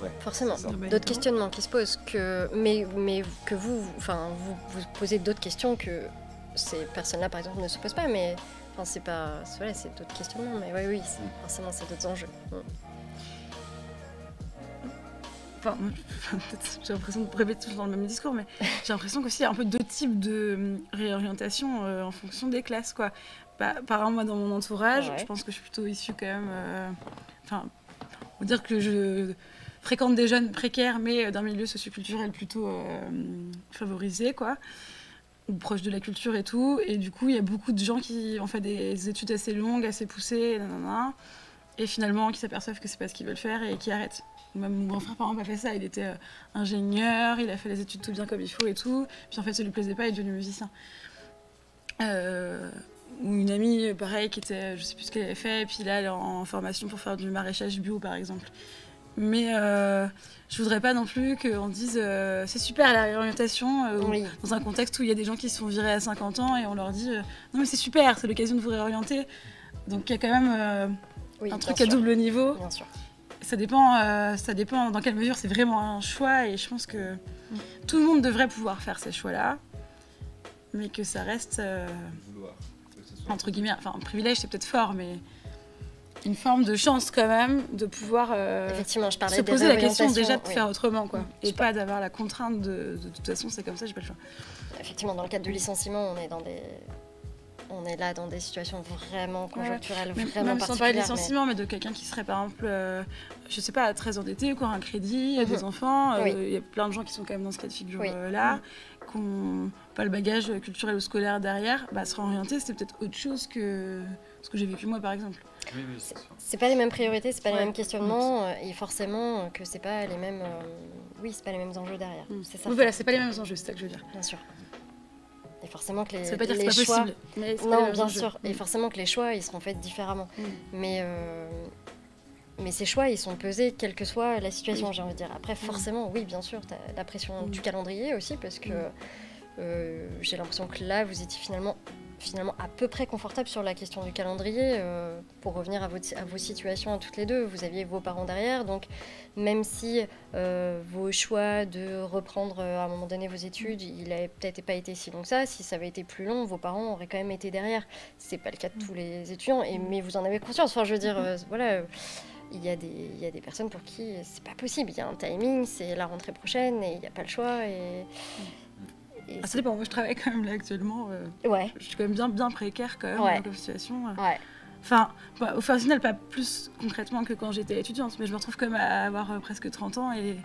Ouais, forcément, d'autres questionnements qui se posent, mais que vous posez d'autres questions que ces personnes-là, par exemple, ne se posent pas, mais c'est d'autres questionnements, mais oui, forcément, c'est d'autres enjeux. J'ai l'impression de répéter toujours dans le même discours, mais j'ai l'impression qu'aussi il y a un peu deux types de réorientation en fonction des classes, quoi. Par exemple, moi, dans mon entourage, je pense que je suis plutôt issue quand même... on va dire que je fréquente des jeunes précaires, mais d'un milieu socioculturel plutôt favorisé, quoi, ou proche de la culture et tout. Et du coup, il y a beaucoup de gens qui ont fait des études assez longues, assez poussées, et finalement qui s'aperçoivent que c'est pas ce qu'ils veulent faire et qui arrêtent. Même mon grand frère, par exemple, a fait ça. Il était ingénieur, il a fait les études tout bien comme il faut et tout. Puis en fait, ça lui plaisait pas, il est devenu musicien. Ou une amie, pareil, qui était, je sais plus ce qu'elle avait fait, et puis là, elle est en formation pour faire du maraîchage bio, par exemple. Mais je voudrais pas non plus qu'on dise c'est super la réorientation dans un contexte où il y a des gens qui se font virer à 50 ans et on leur dit non mais c'est super, c'est l'occasion de vous réorienter. Donc il y a quand même un truc à double niveau. Bien sûr. Ça dépend dans quelle mesure c'est vraiment un choix, et je pense que tout le monde devrait pouvoir faire ces choix-là, mais que ça reste entre guillemets, un privilège c'est peut-être fort, mais une forme de chance quand même de pouvoir effectivement, je parlais se poser la question déjà de faire autrement, quoi, et pas d'avoir la contrainte de toute façon c'est comme ça, j'ai pas le choix. Effectivement, dans le cadre du licenciement, on est là dans des situations vraiment conjoncturelles, vraiment particulières. Même sans parler de licenciement, mais de quelqu'un qui serait par exemple, je sais pas, très endetté, ou qui a un crédit, il y a des enfants, il y a plein de gens qui sont quand même dans ce cas de figure-là, qui n'ont pas le bagage culturel ou scolaire derrière, se réorienter, c'est peut-être autre chose que ce que j'ai vécu moi, par exemple. Oui, c'est pas les mêmes priorités, c'est pas les mêmes questionnements, et forcément que c'est pas les mêmes, c'est pas les mêmes enjeux derrière. C'est ça. Oui, voilà, c'est pas les mêmes enjeux, c'est ça que je veux dire. Bien sûr. Et forcément que ça veut pas dire que c'est pas possible, mais non, bien sûr. Et forcément que les choix, ils seront faits différemment. Mais ces choix, ils sont pesés, quelle que soit la situation, j'ai envie de dire. Après, forcément, oui, bien sûr, t'as la pression du calendrier aussi, parce que j'ai l'impression que là, vous étiez finalement à peu près confortable sur la question du calendrier. Pour revenir à vos situations à toutes les deux, vous aviez vos parents derrière, donc même si vos choix de reprendre à un moment donné vos études, il n'avait peut-être pas été si long que ça, si ça avait été plus long, vos parents auraient quand même été derrière. C'est pas le cas de tous les étudiants, mais vous en avez conscience. Enfin, je veux dire, il y a des personnes pour qui c'est pas possible. Il y a un timing, c'est la rentrée prochaine et il n'y a pas le choix. Ça dépend, moi je travaille quand même là actuellement. Ouais. Je suis quand même bien précaire quand même Ouais. dans la situation. Ouais. Enfin, au final, pas plus concrètement que quand j'étais étudiante, mais je me retrouve quand même à avoir presque 30 ans et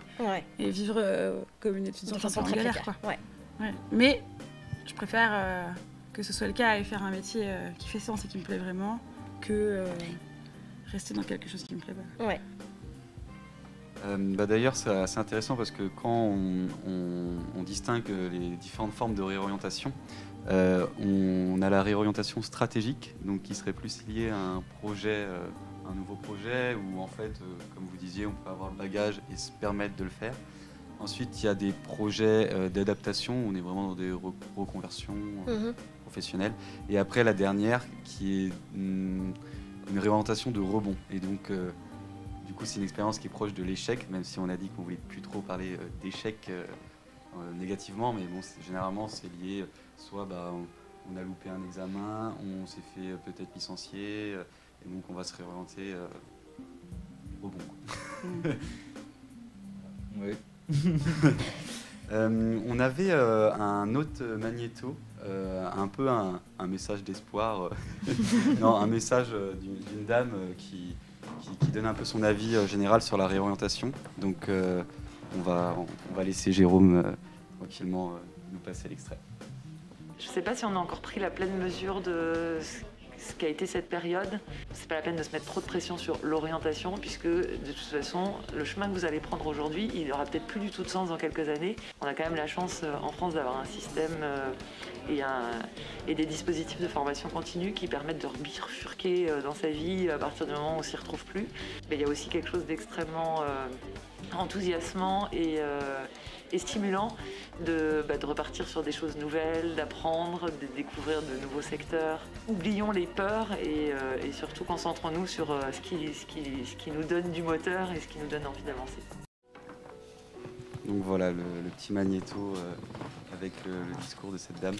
vivre comme une étudiante De façon un peu en très galère. précaire. Quoi. Ouais. Ouais. Mais je préfère que ce soit le cas et faire un métier qui fait sens et qui me plaît vraiment que rester dans quelque chose qui me plaît pas. Ouais. D'ailleurs, c'est assez intéressant parce que quand on distingue les différentes formes de réorientation, on a la réorientation stratégique, donc qui serait plus liée à un projet, un nouveau projet, où en fait, comme vous disiez, on peut avoir le bagage et se permettre de le faire. Ensuite, il y a des projets d'adaptation, on est vraiment dans des reconversions professionnelles. Et après, la dernière, qui est une réorientation de rebond. Et donc, du coup, c'est une expérience qui est proche de l'échec, même si on a dit qu'on voulait plus trop parler d'échec négativement, mais bon, généralement, c'est lié, soit on a loupé un examen, on s'est fait peut-être licencier, et donc on va se réorienter rebond. Oui. On avait un autre magnéto, un peu un message d'espoir, non, un message d'une dame qui donne un peu son avis général sur la réorientation. Donc on va laisser Jérôme tranquillement nous passer l'extrait. Je ne sais pas si on a encore pris la pleine mesure de ce qu'a été cette période. C'est pas la peine de se mettre trop de pression sur l'orientation, puisque de toute façon, le chemin que vous allez prendre aujourd'hui, il aura peut-être plus du tout de sens dans quelques années. On a quand même la chance en France d'avoir un système et des dispositifs de formation continue qui permettent de bifurquer dans sa vie à partir du moment où on s'y retrouve plus. Mais il y a aussi quelque chose d'extrêmement enthousiasmant et stimulant de repartir sur des choses nouvelles, d'apprendre, de découvrir de nouveaux secteurs. Oublions les peurs et surtout concentrons-nous sur ce qui nous donne du moteur et ce qui nous donne envie d'avancer. Donc voilà le petit magnéto avec le discours de cette dame.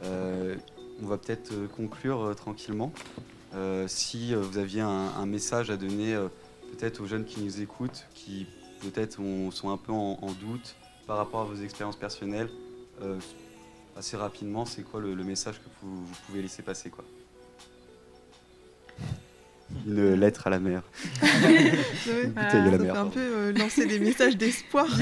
On va peut-être conclure tranquillement. Si vous aviez un message à donner peut-être aux jeunes qui nous écoutent, qui peut-être sont un peu en doute par rapport à vos expériences personnelles, assez rapidement, c'est quoi le message que vous pouvez laisser passer, quoi? Une lettre à la mer. Une bouteille à la mer. Ça fait un peu lancer des messages d'espoir. On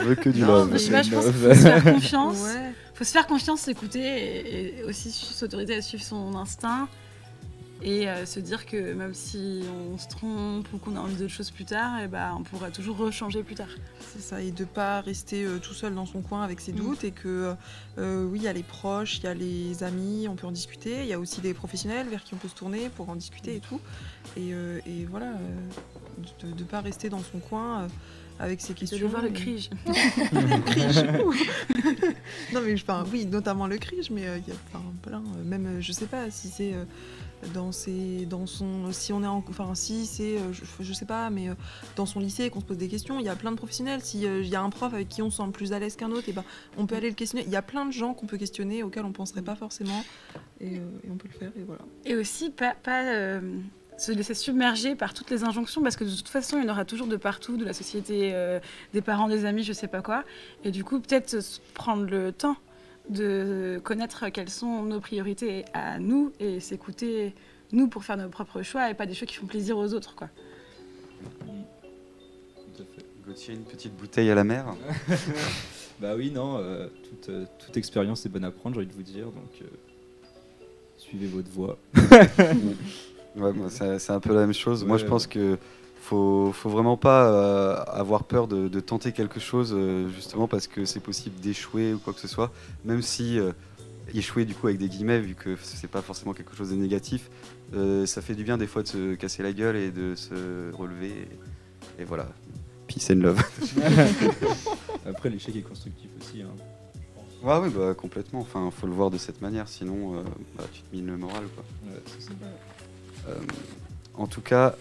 veut que du love. Je pense qu'il faut se faire confiance. Ouais. Faut se faire confiance, s'écouter et aussi s'autoriser à suivre son instinct. Et se dire que même si on se trompe ou qu'on a envie d'autre chose plus tard, on pourra toujours rechanger plus tard. C'est ça, et de ne pas rester tout seul dans son coin avec ses doutes, et que oui, il y a les proches, il y a les amis, on peut en discuter, il y a aussi des professionnels vers qui on peut se tourner pour en discuter et tout. Et voilà, de ne pas rester dans son coin avec ses questions. De voir le CRIJ. Le CRIJ. Non mais oui, notamment le CRIJ, mais il y a plein, même je sais pas si c'est... si on est si c'est je sais pas, mais dans son lycée qu'on se pose des questions, il y a plein de professionnels. Si il y a un prof avec qui on se sent plus à l'aise qu'un autre, on peut aller le questionner. Il y a plein de gens qu'on peut questionner, auxquels on penserait pas forcément, et on peut le faire, et voilà. Et aussi pas se laisser submerger par toutes les injonctions, parce que de toute façon il y en aura toujours de partout, de la société, des parents, des amis, je sais pas quoi, et du coup peut-être prendre le temps de connaître quelles sont nos priorités à nous et s'écouter nous pour faire nos propres choix et pas des choix qui font plaisir aux autres, quoi. Tout à fait. Gauthier, une petite bouteille à la mer. Bah oui, non, toute expérience est bonne à prendre, j'ai envie de vous dire, donc suivez votre voie. Ouais, c'est un peu la même chose. Ouais, moi, je pense que faut vraiment pas avoir peur de tenter quelque chose, justement parce que c'est possible d'échouer ou quoi que ce soit, même si échouer du coup avec des guillemets, vu que c'est pas forcément quelque chose de négatif, ça fait du bien des fois de se casser la gueule et de se relever, et voilà, peace and love. Après, l'échec est constructif aussi, hein. Ouais, oui, bah complètement, enfin faut le voir de cette manière, sinon tu te mines le moral, quoi. Ouais, c'est ça. En tout cas,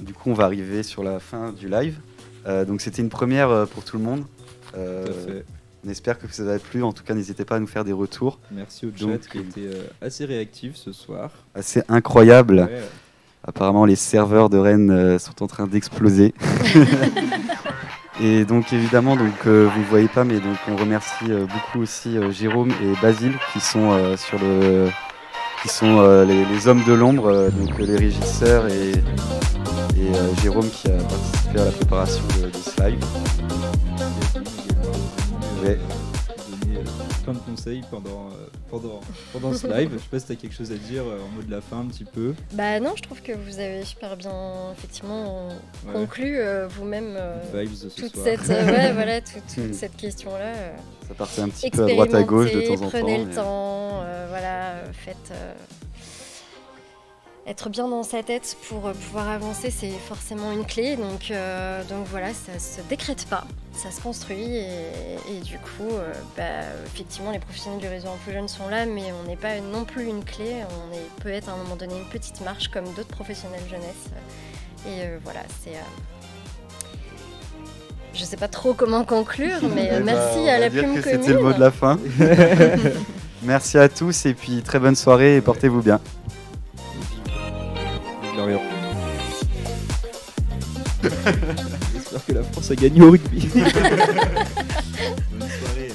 du coup, on va arriver sur la fin du live. Donc, c'était une première pour tout le monde. Tout à fait. On espère que ça vous a plu. En tout cas, n'hésitez pas à nous faire des retours. Merci au chat qui était assez réactif ce soir. Assez incroyable. Ouais. Apparemment, les serveurs de Rennes sont en train d'exploser. Et donc évidemment, donc, vous ne le voyez pas, mais donc, on remercie beaucoup aussi Jérôme et Basile qui sont, les hommes de l'ombre, donc les régisseurs et Jérôme qui a participé à la préparation de ce live. Ouais. Donner plein de conseils pendant ce live. Je sais pas si tu as quelque chose à dire en mot de la fin un petit peu. Bah non, je trouve que vous avez super bien effectivement conclu vous-même toute cette question-là. Ça partait un petit peu à droite à gauche de temps en temps. Prenez le temps, faites... Être bien dans sa tête pour pouvoir avancer, c'est forcément une clé. Donc voilà, ça se décrète pas, ça se construit. Et du coup, effectivement, les professionnels du réseau Info Jeunes sont là, mais on n'est pas non plus une clé. On est peut-être à un moment donné une petite marche comme d'autres professionnels jeunesse. Et voilà, c'est... Je sais pas trop comment conclure, mais merci à la Plume Commune. C'était le mot de la fin. Merci à tous et puis très bonne soirée et portez-vous bien. J'espère que la France a gagné au rugby. Bonne soirée.